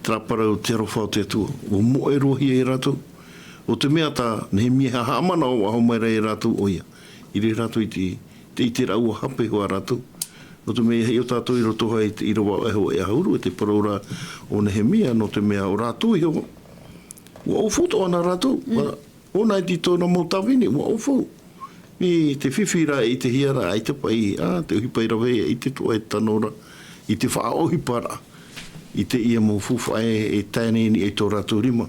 Tra parau te arowhau te atua. Ua moe rohi i rātou. O te mea tā, ne mia haamana o aho mai rei rātou oia. I re rātou i te rau hape hoa rātou. O te mea hei o tātou i roto hai i roa eho e hauru, e te paraura o ne he mea, no te mea o rātou i hoa. Ua ofoto ana rātou. O nai ti tōna mō tawini, ua ofo. I te whiwhira i te hiara, i te pai, te uhipai rawe, i te toa e tanora, i te whaohipara. I te ia mō fuwhae e tāneni e tō rātou rima.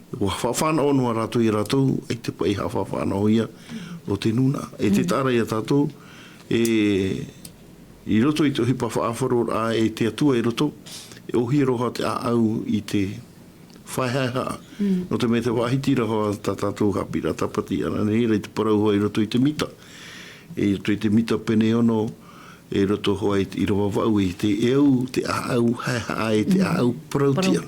Ua whawhana o noa rātou i rātou, e te pai hawhawhana o ia o te nuna. E te tāra i a tātou, i roto i te hipa whaafaro a e te atua i roto, e ohi roha te au i te whaihaha. No te me te wahiti roha ta tātou hapira tapati ana nei, rei te parau hoa i roto i te mita. E roto i te mita pene ono, e roto hoa i roha wau i te eau, te au haiha e te au parautia.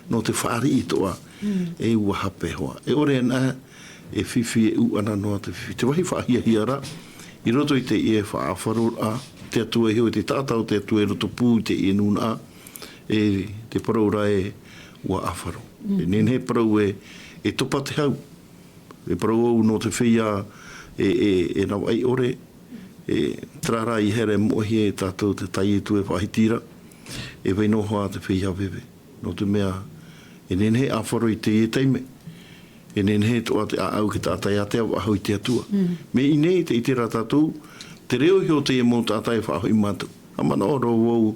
No te whaari i toa. E ua hape hoa. E ore ana, e whiwhi e u ana noa te whiwhi. Te wahi whahia hiara, i roto i te e whaafaro a, te atua heo, te tātau te atua e roto pū i te e nuna a, e te paraura e ua awharo. E nenhe parau e topa te hau. E parau au no te whia e nau ai ore, e trara i here mohi e tātou te tai e tu e whahitira, e wainoha te whia wewe. No te mea, e nenhe awharo i te e teime. E nenhe toa te au ki tātai a te au ahau i te atua. Me i nei te itera tātou, te reo hio te e mō tātai whahau i mātou. Amana oro wau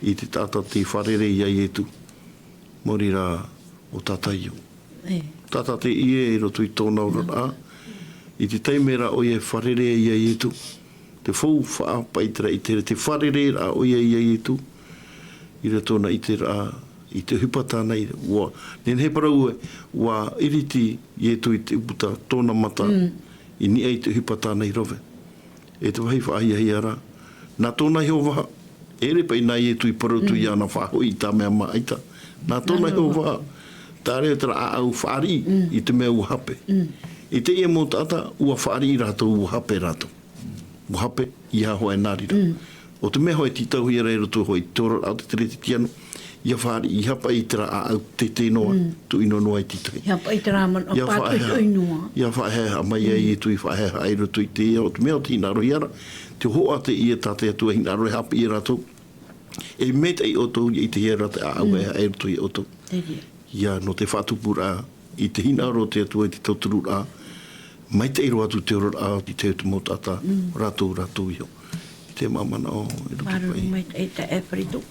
i te tātou te wharere i ai etu. Mori rā o tātai iu. Tātou te ie i roto i tōna ora rā. I te teime rā o ie wharere i ai etu. Te whau whaapaitera i te wharere rā o ie i ai etu. I ra tōna i te rā i te hupata nei, nen he parau ua iriti i etu i te uputa tōna mata i ni ei te hupata nei rove. E te wahi whaahia hi ara. Nā tōna heo waha, ere pai nai etu i parautu i ana whaho i tā mea maaita. Nā tōna heo waha, tā reo tera au whaari i te mea ua hape. I te ia mō tata, ua whaari i rātou ua hape rātou. Ua hape i hahoa e nārira. O te mea hoi titau hi reiro tō hoi tōra au te tere te tiano, ia whaari i hapa i tera au te tēnoa tu ino noa i titai. Ia hapa i tera man o pātu tu inoa. Ia whaeha mai e tu i whaeha ai roto i te o te mea o te inaro iara. Te hoa te ia tate atua hinaro e hapi i rato. E meta i oto i te hera te au e ai roto i oto. Ia no te whatupura i te hinaro te atua i te tauturu a. Mai te iro atu te oro a i te utu motata rato iho. Te mamana o i roto pai. Maru mai te te e wharitu.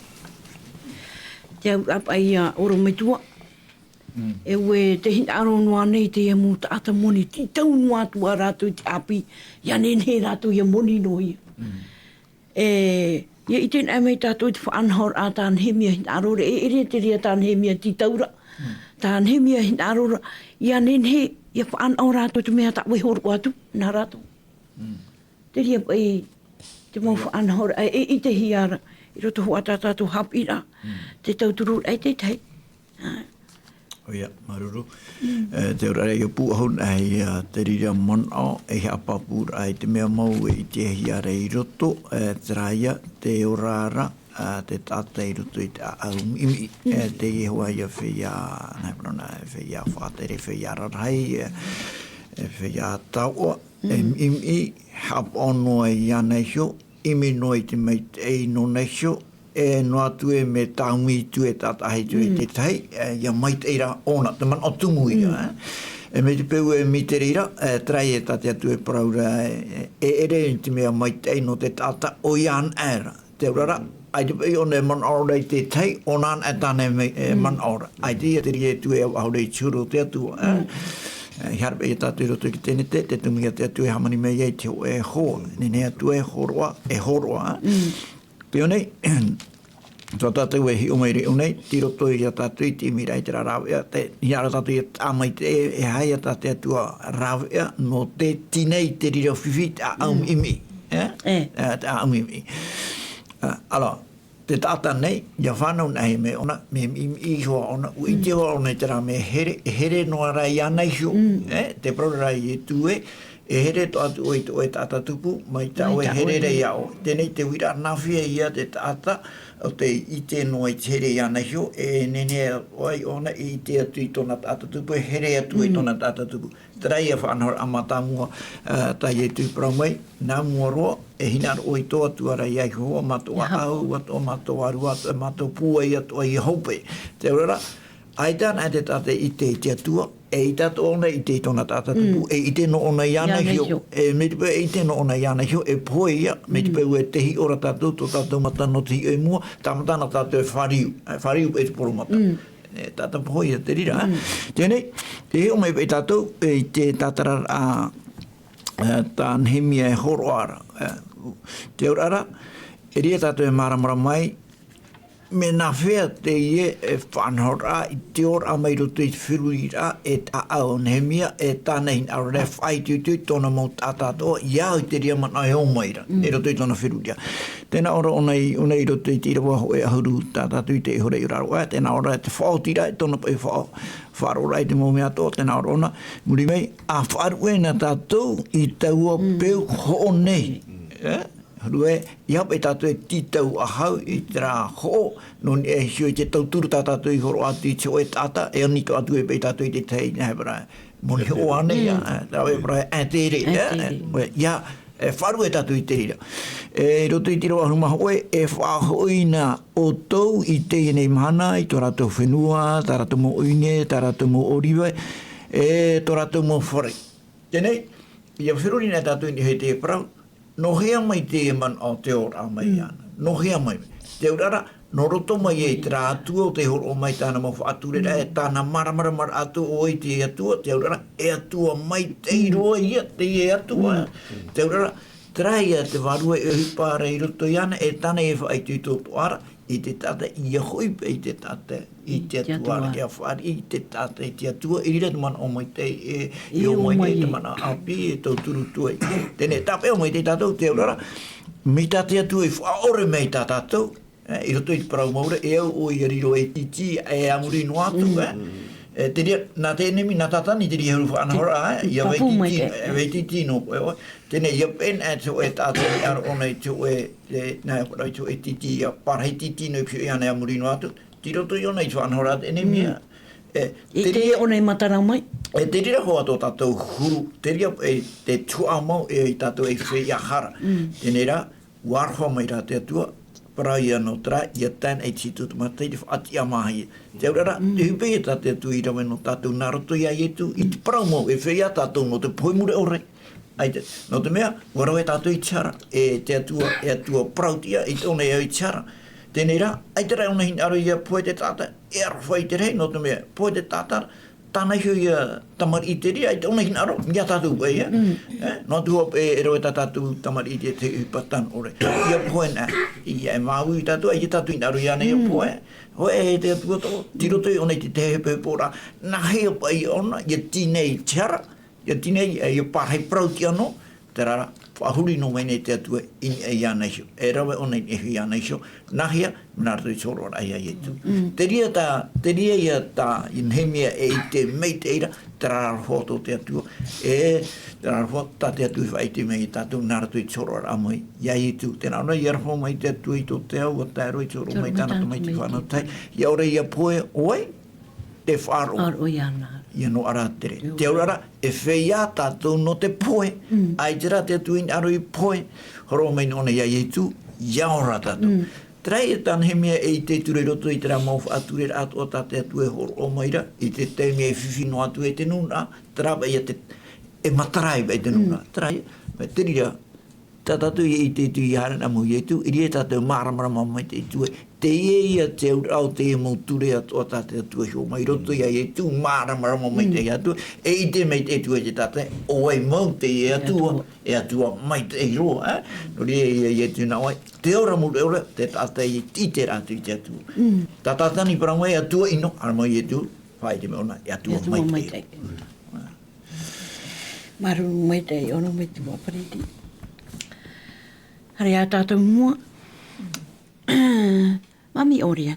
Te au apa i a oro metua. E ue te hinaro noa nei te ia mūta ata moni. Ti tau noa tua rātou i te api. Ia nenhe rātou ia moni noi. Ia i tēn amei tātou i te whaanhor a tān hemia hinaro. E ere te rea tān hemia ti taura. Tān hemia hinaro. Ia nenhe ia whaanhor rātou te mea ta wehoru atu. Nā rātou. Te rea pai te mau whaanhor. I te hiara. I roto hoa tātou hapira, te tauturu ai te tei. Oia, maruru. Te ora rei o pūahun ai te rira monao, e hea papura ai te mea mau i te hia rei roto, te raia, te orara, te tata i roto i te au imi, te ihoa ia whia, nai prona, whia whātere, whia rarai, whia taua, imi, hap ono i ana hio, imi noi te mei ei no nesho, e no atu e me taungi tu e tatahi tu e te tai, ia mai te eira ona, te man o tungu ia. E me te peu e mi te reira, trai e tate atu e paraura, e ere te mea mai te ei no te tata o ian era. Te urara, ai te pe one man ora te tai onan atane man ora ai te te tu e au de churu te tu har be ta tu tu te ne te tu mi te tu hamani me ye te e ho ne tu e horwa pe one tota te we o mai one tiro to ya ta tu ti mi rai tra ra te ya ta tu a mai te e hai ta te tu ra no te tinei te rio fifit a imi a imi alors te tata nei ya whanau nei me ona me i hoa ona ui te hoa ona tera me here noa rai anai hiu te prorai e tue e here to atu oe tata tupu mai ta oe here rei au tenei te wira nawhia ia te tata o te i te noa i here anai hiu e nene oi ona i te atu i tona tata tupu e here atu i tona tata tupu trai e whanau amata mua tai e tu praumai nā mua roa e hina oi toa tuara iai hoa matoa au ato matoa arua mato pua i ato i hope te ora aitan ai te tate i te tua e i tato ona i te tona tata tupu e i te no ona iana hio e me te e i te no ona iana hio e poe ia me te ue te hi ora tatou to tatou matano te hi e mua tamatana tatou e whariu e te poromata tata poe ia te rira tēnei te heo mai pe tatou e te tatara ta nhemia e horoara te urara e ria tatou e maramara mai me na whea te ie e whanhora i te ora mai roto i whiruira e ta au nhemia e tānehin au re whai tuitui tona mau tātātoa iau te ria mana e o maira e roto i tona whiruria tēnā ora ona i roto i te irawa ho e ahuru tātātui te hore i raroa tēnā ora te whaotira e tona pai whaarora i te mō mea tō tēnā ora ona muri mei a whaarue na tātou i taua peu ho nei Rue, i hape tātou e titau a hau i te rā ho, non e hio i te tauturu tātou i horo atu i te oe tāta, e anito atu e pei tātou i te tei, nei para, moni ho ane, tau e para, te re, ia, wharu e tātou i te rira. E roto i tiro ahuma hoe, e whahoina o tau i te nei mana, i tō rātou whenua, tā rātou mo uine, tā rātou mo oriwe, e tō rātou mo whare. Tēnei, ia whiruri nei tātou i hei te parau, no hea mai te man o te ora mai ana. No hea mai. Te urara, no roto mai e te rā atua o te horo o mai tāna mau whaaturera e tāna maramara atua o i te atua. Te urara, e atua mai te iroa ia, te e atua. Te urara, trai a te warua e hupara i roto i ana, e tāna e whaaitu i tōtu ara, i te tata i a hoipe i te tata i te atua i a whaari i te tata i te atua i rira te mana o mai te i o mai te mana api e tau turu tuai tēne tape o mai te tātou te urara mi tate atua i whaore mei tā tātou i roto i te parau maura e au o i riro e titi e amuri no atu te ria nā tēnemi nā tātani te ria huru whaanahora i a wei titi no koe tēne ia pen e te oe tātou i aro ona i te oe nā e te oe titi i a parhei titi no i pio i ana e amuri no atu ti roto i ona i te whaanahora tēnemi I te ona i matara mai e te rira hoa tō tātou huru te ria e te tua mau e i tātou e whea i a hara tēne rā warhoa mai rā te atua parai anō tra i a tēn e titu tu matai te whaati a mahi. Te urara, te hupe e tā te atu i rawe no tātou nā roto i a ietu, i te parau mau e whea tātou no te poimure ore. Aite, no te mea, waro e tātou i tiara, e te atua prautia, i tōna e au i tiara. Tēnei rā, ai te rai ona hin aro i a poe te tāta, e arwhai te rei, no te mea, poe te tāta, tāna hiu i a tamari i te ria, ai te ona hin aro, mia tātou pai, no tu hop e roe tātou tamari i te upatan ore. Ia poe nā, i e māu i tātou, ai tātou hin aro i ane i a poe, hoe e te atua tō, tiroto i ona i te tehepe pōra, nā hea pai ona, i a tīnei tiara, i a tīnei i a pārhei prauti anō, te rara, whahuri no mai nei te atua ini e iana isio. E rawe ona i ehu iana isio. Nahia, mna rato i soro rai ai etu. Te ria ia tā inhemia e i te mei te eira, te rara hoto te atua. E te rara hoto tā te atua whai te mei tātou, mna rato i soro rai amai iai etu. Tēnā ona i arho mai te atua i tō te au, a tāro i soro mai tāna to mai te whanau tai. Ia ora ia poe, oi, te wharo. Aro iana. Ia no ara tere. Te aurara, e whea tātou no te poe. Ai tera te atuin aro i poe. Horo mai nona ia ietu, ia ora tātou. Trai e tanhemia e i te ture roto i tera mau ature ato o tāte atu e horo o maira. I te teimia e whiwhino atu e te nuna. Traba ia te, e matarai bai te nuna. Trai, me te rira, Ta tatu I te tu I hara na mo I tu, I tatu maramara mai te tu. Te ia te au te mo ture atu o tate atu ho mai roto ia I tu maramara mai te atu. E I te mai te tu e te tate, o ai mau te e atua mai te I roa. No rea ia tu na wai. Te ora mo ora te tate I te ratu I te atu. Ta tatani parangoi atua ino, ara mai e tu, whai te meona, e atua mai te. Maru mai te ono mai te wapariti. Hare a tātou mua. Mami oria.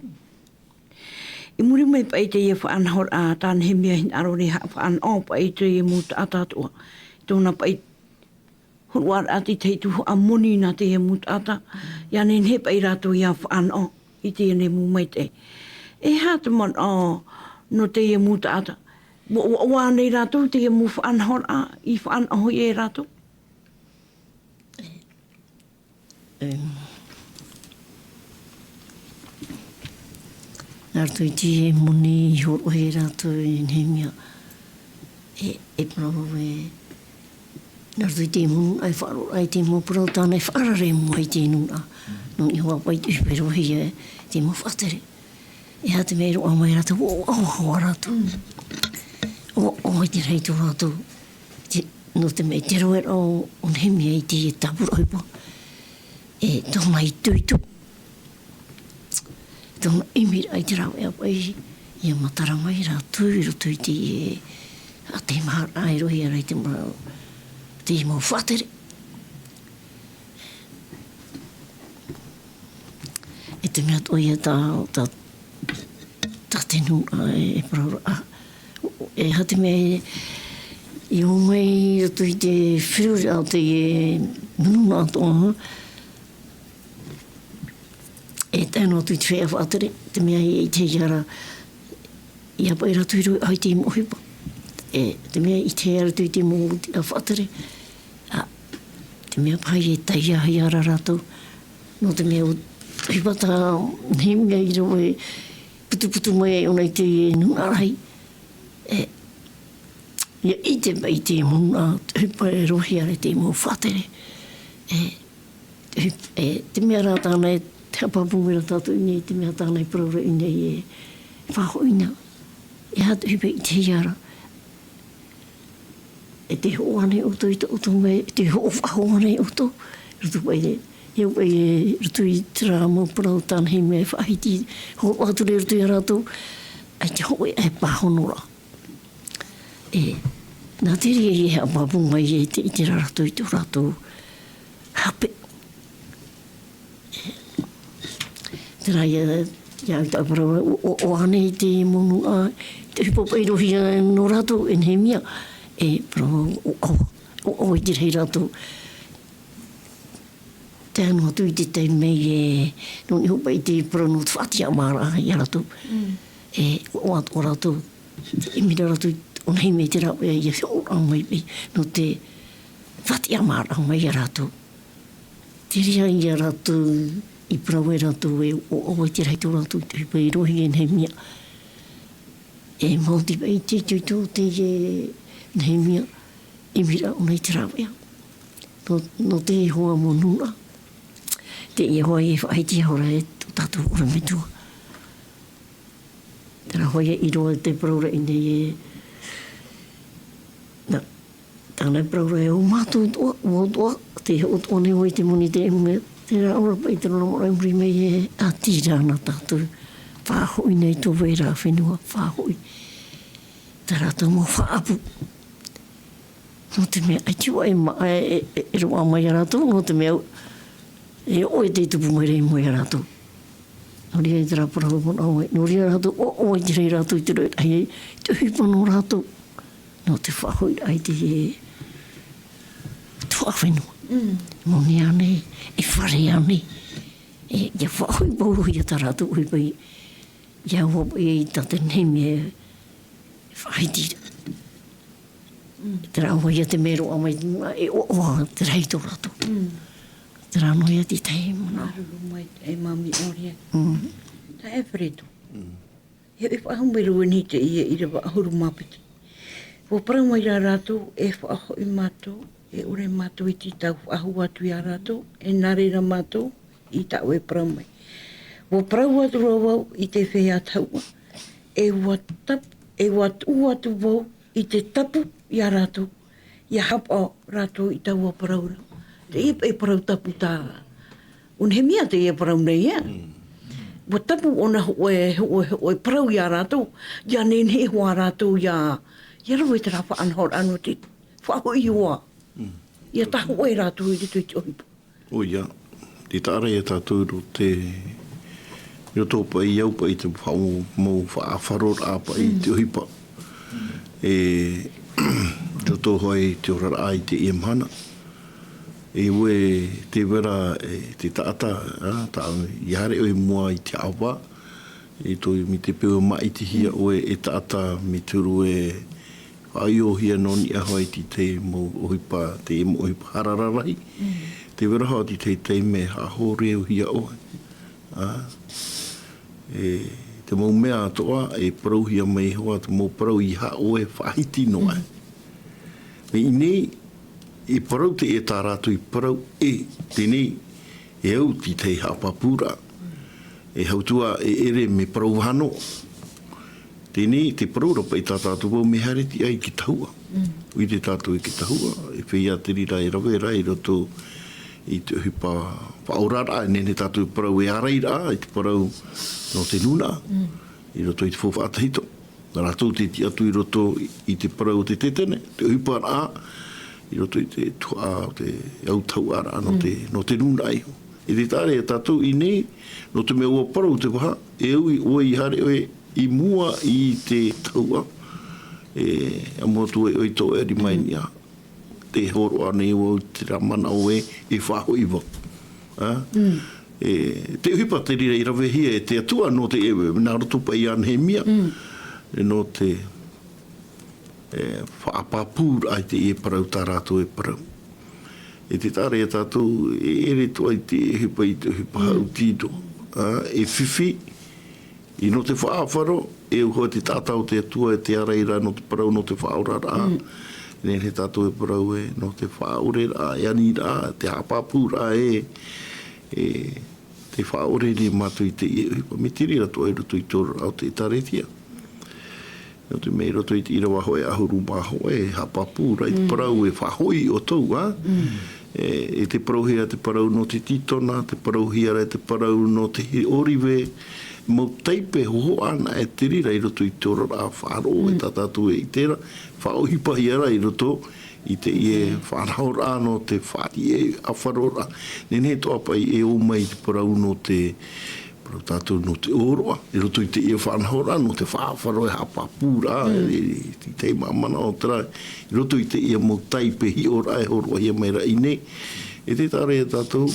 I muri mai pai te ia whaanhor a tāna he mea hin arore ha whaanau pai te ia mūta atatua. Tōna pai horuar ati te tuhu a moni na te ia mūta ata. Ia nen he pai rātou ia whaanau I te ia ne mū mai te. E hata man no te ia mūta ata. Wa nei rātou te ia mū whaanhor a I whaanau I e rātou. Nārtu I te moni I horo he rātou I Nehemia. E prawa e... Nārtu I te moni ai wharo ai te mo parau tānei whaarare mo ai te nuna. Nō I hoa pai te pero hei e te mo whatere. E ha te mei roa mai rātou, o hoa rātou. O i te reito rātou. No te mei te roe o Nehemia I te tapura ipo. E tōna I tuitu. Tōna imira I te rau e apai ia matara mai rā tui roto I te e a te mahara ai rohi arai te marau te mo whatere. E te mea toi e tā te nuna e parau e ha te mea I o mai roto I te whiruri au te e nuna atoa e tēnā tui te whea whātere, te mea I te iara I apai ratu I roi ai te mohipa. E te mea I te iara tui te mo a whātere. Te mea pai e taia hai ara rātou. No te mea o hipata Nehemia I roi putu mai o nei te nunarai. Ia I te mai te muna hipa e rohi ara te mo whātere. Te mea rā tāna e te apapumera tātou nei, te mea tānei praura I nei e whahoina. E hatu hipe I te iara. E te hoane o to I te oto mai, e te ho whahoane o to. Rutu pai e, heo pai e rutu I te rā mo parau tāna hei mea whahiti, ho ature rutu I rātou, ai te hoe e pāhonora. Nā te ria I he apapumai e te I te rātou I te rātou hape. Tera ia ta para o ane I te monu a te hipopai rohi no rātou e Nehemia e para o I te rei rātou te anu atu I te tei mei e no ni hopa I te para no whatia mara I rātou e o atu o rātou e mira rātou o Nehemia te rau e ia o mai no te whatia mara mai I rātou te ria I rātou I prawe rātou e o te reito rātou te hipa I rohi e Nehemia. E maути pai te tuitu te e Nehemia I mira o nei te rawea. No te hoa mo nuna. Te ia hoa e whaiti hora e tātou ora metua. Tera hoa I roa te praura I nei e... Tāna praura e o mātou toa, te o tōne hoi te moni te emunga. Te rā ora pai te rona mora imri mei e a tīrana tātou. Whāhoi nei tō weira whenua, whāhoi. Te rātou mō whaapu. No te mea, ai tiwa e roa mai a rātou, no te mea, e oe te tupu mai rei mai a rātou. No ria I te rāpura hau mona oe. No ria rātou, oe te rei rātou I te rei, ai te hipa no rātou. No te whāhoi ai te e tua whenua. Moni ane, e whare ane. E ia whahoi bau I a taratu ui pai. Ia wapai I tate Nehemia e whaitira. Te rā hoa ia te mero a mai e oa te reito rato. Te rā noia ti tei mana. Maruru mai e mami oria. Ta e whareto. He e whahamero ni te ia I rewa ahuru mapiti. Wo parau mai rā rātou e whahoi mātou e ore mātou I ti tau ahu atu I a rātou, e nare ra mātou I tau e parau mai. Wa parau atu rau I te whea taua, e wa atu wau I te tapu I a rātou, I a hapa rātou I tau a parau rau. Te e parau tapu tā. Un he mea te e parau nei ea. Wa tapu ona hoe parau I a rātou, ia nene hoa rātou ia rau e te rapa anhor anu te whahoi hoa. Ia tahu e rātou I te tui te ohipo. O ia, te tāra e tātou ro te roto pa I au pa I te whao mou whaafaro rāpa I te ohipa. E roto hoi te orara ai te iemhana. E ue te wera te taata, I hare oi mua I te awa. E toi mi te peo mai te hia oe e taata mi turu e ai o hia noni a hoi ti te mo ohipa, te emo ohipa harararai. Te wera hao ti te me ha hore o hia oe. Te mau mea atoa e parau hia mai hoa, te mau parau I ha oe whahiti noa. Me inei, I parau te e tā rātu I parau tenei, e au ti te hapapura. E hautua e ere me parau hano. Tenei, te parau rapa I tā tātu wau me hareti ai ki tahua. Ui te tātu I ki tahua, e whia te rira e rawe rai roto I te hipa paurara, e nene tātu I parau e araira, I te parau no te luna, I roto I te fofa atahito. Nā rātou te ti atu I roto I te parau te tetene, te hipa rā, I roto I te tua te au tau ara no te luna ai. E te tāre e tātou I nei, no te mea ua parau te waha, e ui ua I hare oe I mua I te taua, a mua tu e oi tō eri mai nia. Te horo ane ua te ramana oe e whaho iwa. Te uhipa te rira I rawe hia e te atua no te ewe, nā roto pa I an he mia, no te whaapapūr ai te e parau tā rātou e parau. E te tāre e tātou e ere toa I te uhipa I te uhipa hau tito. E whiwhi, I no te whaafaro, e uhoa te tātau te atua e te araira no te parau no te whaorara. Nē he tātou e parau e no te whaorera, e anira, te hapapūra te whaorere mātou I te uhipa. Me tiri rato e roto I tōra au te taretia. No te mei roto I te irawa hoe ahuru maho e hapapūra I te parau e whahoi o tau, e te parau hea te parau no te titona, te parau hiara e te parau no te oriwe, mo teipe ho ana e te rira I roto I te orara wharo e tātātu e I tera, whaohipa hiara I roto I te ie whanhaora no te whati e awharora. Nene toa pai e o mai te parau no te parau tātou no te oroa, I roto I te ie whanhaora no te whaafaro e hapapūra, I te mamana o tera, I roto I te ie mo teipe hi ora e horoa hia mai rai nei. E te tāre e tātou,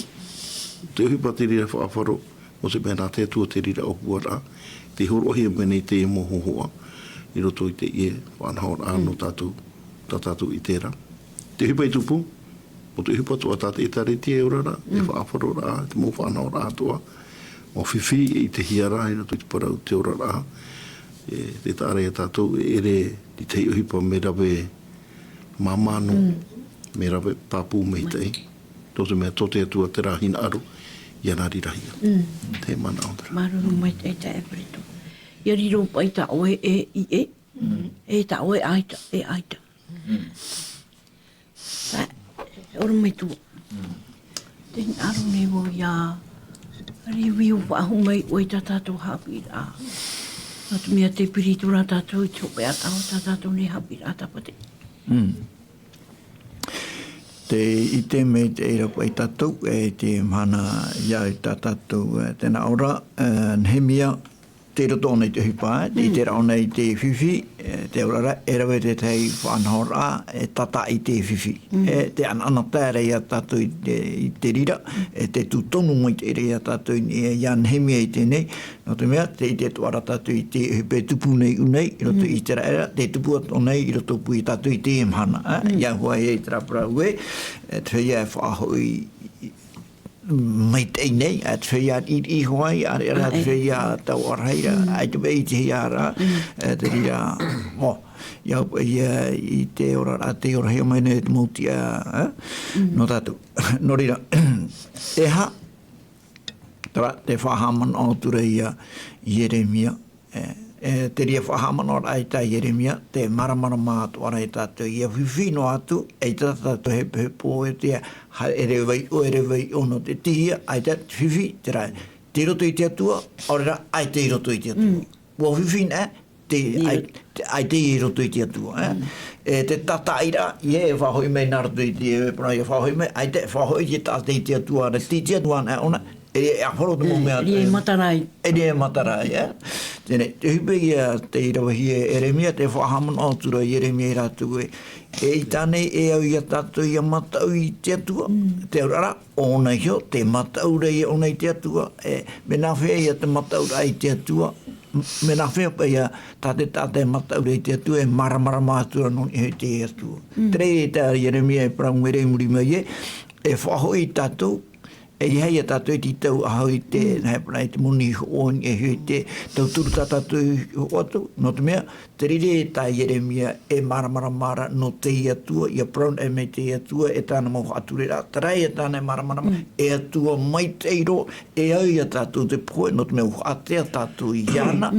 te uhipa te rira whaafaro, o se mea nā te atua te rira o huara, te horohia mene te e mohohoa, I roto I te ie whanhaora no tātou I tērā. Te hipa I tupu, o te hipa toa tāte e tare tia e orara, e whaafaro rā, te mō whanhaora atoa, o whiwhi I te hiara, I roto I te parau te orara, te tāre e tātou e ere I te hipa me rawe mamano, me rawe pāpū mei tei, tō mea tote atua te rahina aru, ia nā rirahia. Te mana o tera. Maruru mai te e preto. Ia riro pai ta oe e ta oe aita, e aita. Ora mai tu. Te aru nei wo ia, ari wiu wahu mai oe ta tātou hapi rā. Atu mea te piritura tātou I tope atau ta tātou ne hapi rā tapate. I te mei te eira pai tātou, te mana ia I tā tātou tēnā ora, nhemia, te roto nei te hipa, te tera ona I te whiwhi, te orara, e rawe te tei whanhora, tata I te whiwhi. Te anana tērei a tātou I te rira, te tūtonu mai te rei a tātou I nhemia I tēnei, no te mea, te I te tuara tātou I te hipe tupu nei unei, I roto I tera era, te tupu ato nei, I roto pui tātou I te emhana. Ia hua e tera praue, te whaia e whaahoi mai te nei, at whaia I hoai, a te whaia tau arheira, ai te wei te hiara, te rira, I te ora a te ora heo mai ne te mauti no tātou. No rira, e ha, tara te whahaman o tura ia Jeremia, te ria whahamana ora ai tā Jeremia, te maramara mātu ara e tātou ia whiwhino atu, e tātou he pō e te ere wai o no te tihia, ai tā whiwhi, te rai, te roto i te atua, orera, ai te roto i te atua. Wa whiwhina, ai te i roto i te atua. Te tataira, e whahoi mei nā roto i te whahoi mei, ai te whahoi i te i te atua, re ti te atua ona, e ahoro te mōmea. E matarai. E matarai, Tēnei, te hupe ia te irawahi e Eremia, te whahamana o tura i Eremia i rātou i tānei e au i a tātou i a matau i te atua. Te aurara, ona hio, te matau rei ona i te atua. Me nā whea i a te matau rei i te atua. Me nā whea pa i a tāte matau rei i te atua e maramara mātura non i te atua. Terei e tā Eremia e praungere muri mai e whahoi i tātou. E hei a tātou i tau ahau i te nei te muni hooni e hui te tau turu tātou ho atu. No te mea, te rire e tā Jeremia e mara no te i atua, i a praun e mei te i atua, e tāna mau aturera. Tarai e tāna e mara e atua mai teiro, e au i a tātou te poe, no te mea atea tātou i ana.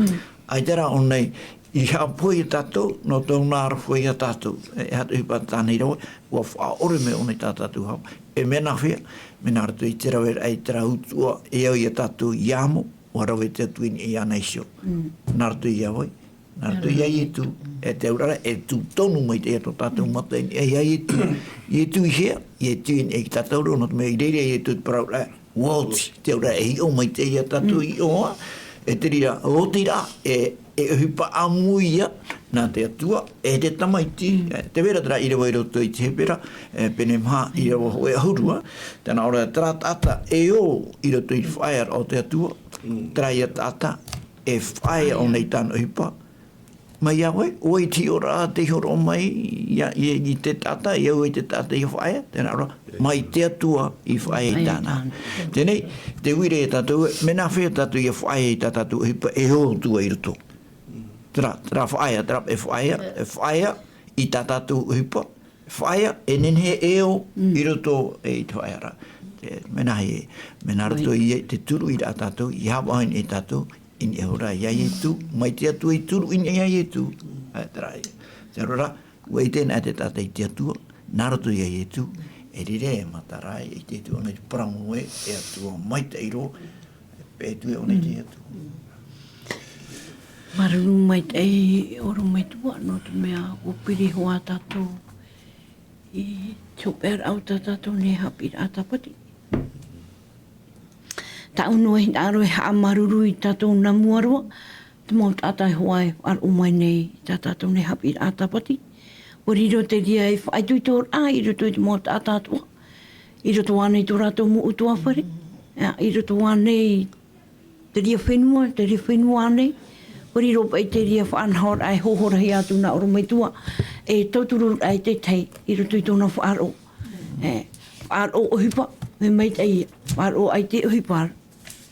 Ai tera o nei, i hea poe i tātou, no tau nāra poe i a tātou. E hatu hipa tāna i rawe, ua whaore me o nei tātou hau. E mena whea, mena ratu i te rawe ai te rautua e au i a tātou i amo, o rawe te atuini i ana isio. Nā ratu i awai, nā ratu i ai tu, e te aurara, e tu tonu mai te ato tātou matain, e ai i tu i hea, i tu i ki tātou reo, no te mea i reire i tu te parau rai, wauti, te aurara e i o mai te i a tātou i oa, e te rira, o te ra, e hupa amuia, nā te atua, e te tamaiti, te vera tera i rewa i roto i te hepera, pene maha i rewa hoe ahurua, tēnā ora tera tata e o i roto i whaia o te atua, tera i a tata e whaia o nei tāna hipa, mai awe, o i ti ora te horo mai i te tata, i au i te tata i whaia, tēnā ora, mai te atua i whaia i tāna. Tēnei, te uire e tātou, mena whea tātou i a whaia i tātou hipa, e ho tua i roto. Tera whaia, e whaia i tā tātou hipa, whaia e nenhe eo i roto e i te whaia ra. Mena roto i te turu i tā tātou, i hawain e tātou, in e hora i ai e tu, mai te atua i turu in e ai e tu. Tera e. Te rora, wei tēnā te tātou i te atua, nā roto i ai e tu, e rire e matarai i te tu anei prangoe, e atua mai te iro, e tu e onei te atua. Maruru mai te oro mai tua, no te mea o piri hoa tātou i tōpera au tātou ne hapira a tapati. Ta unu e aro e haa maruru i tātou na muarua, te mau tātai hoa e ar umai nei tātou ne hapira a tapati. O riro te ria e whaitu i tōr a, i roto i te mau tātua. I roto ane i tō rātou mu utua whare. I roto ane i te ria whenua ane. Ori ropa i te ria whaanhor ai hohorahi atu na oro mai tua. E tauturu ai te tei, i roto i tōna whaaro. Whaaro o hipa, me mai te ia. Whaaro ai te o hipa,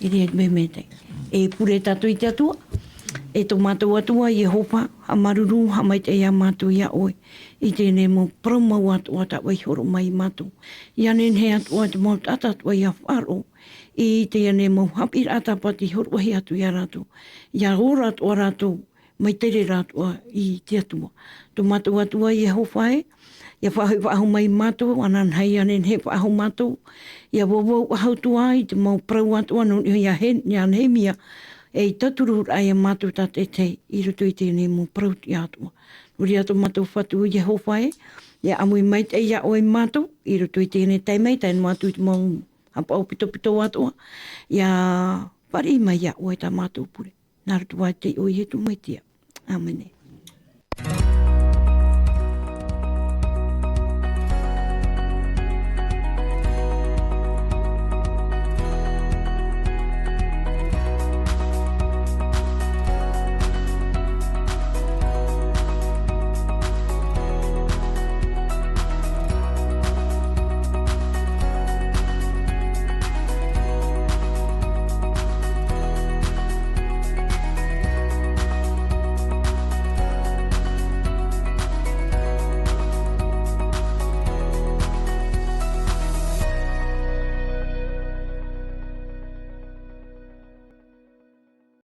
i rea me me te. E pure tatu i te atua. E tō mātou atua i e hopa, ha maruru, ha mai te ia mātou ia oe. I tēnei mō promau atua ta wai horo mai mātou. I anen he atua te mō tata atua i a whaaro. I te ane mau hapir atapati horwahi atu i a rātou. Ia ora atua rātou, mai tere rātua i te atua. Tō mātou atua i e howhae, ia whahau whahu mai mātou, anan hei anen he whahu mātou. Ia wawau wahau tua i te mau prau atua, no ia anhemia, e i taturu ai a mātou tā te te, i rutu i tēnei mau prau ti atua. Nuri atu mātou whatu i e howhae, ia amui mai te ia oi mātou, i rutu i tēnei teimei, tēnei mātou i te mau hapa o pito atua, ia pari mai ia oi tā mātou pure. Nā rutu ai te oi he tu mai tia. Amene.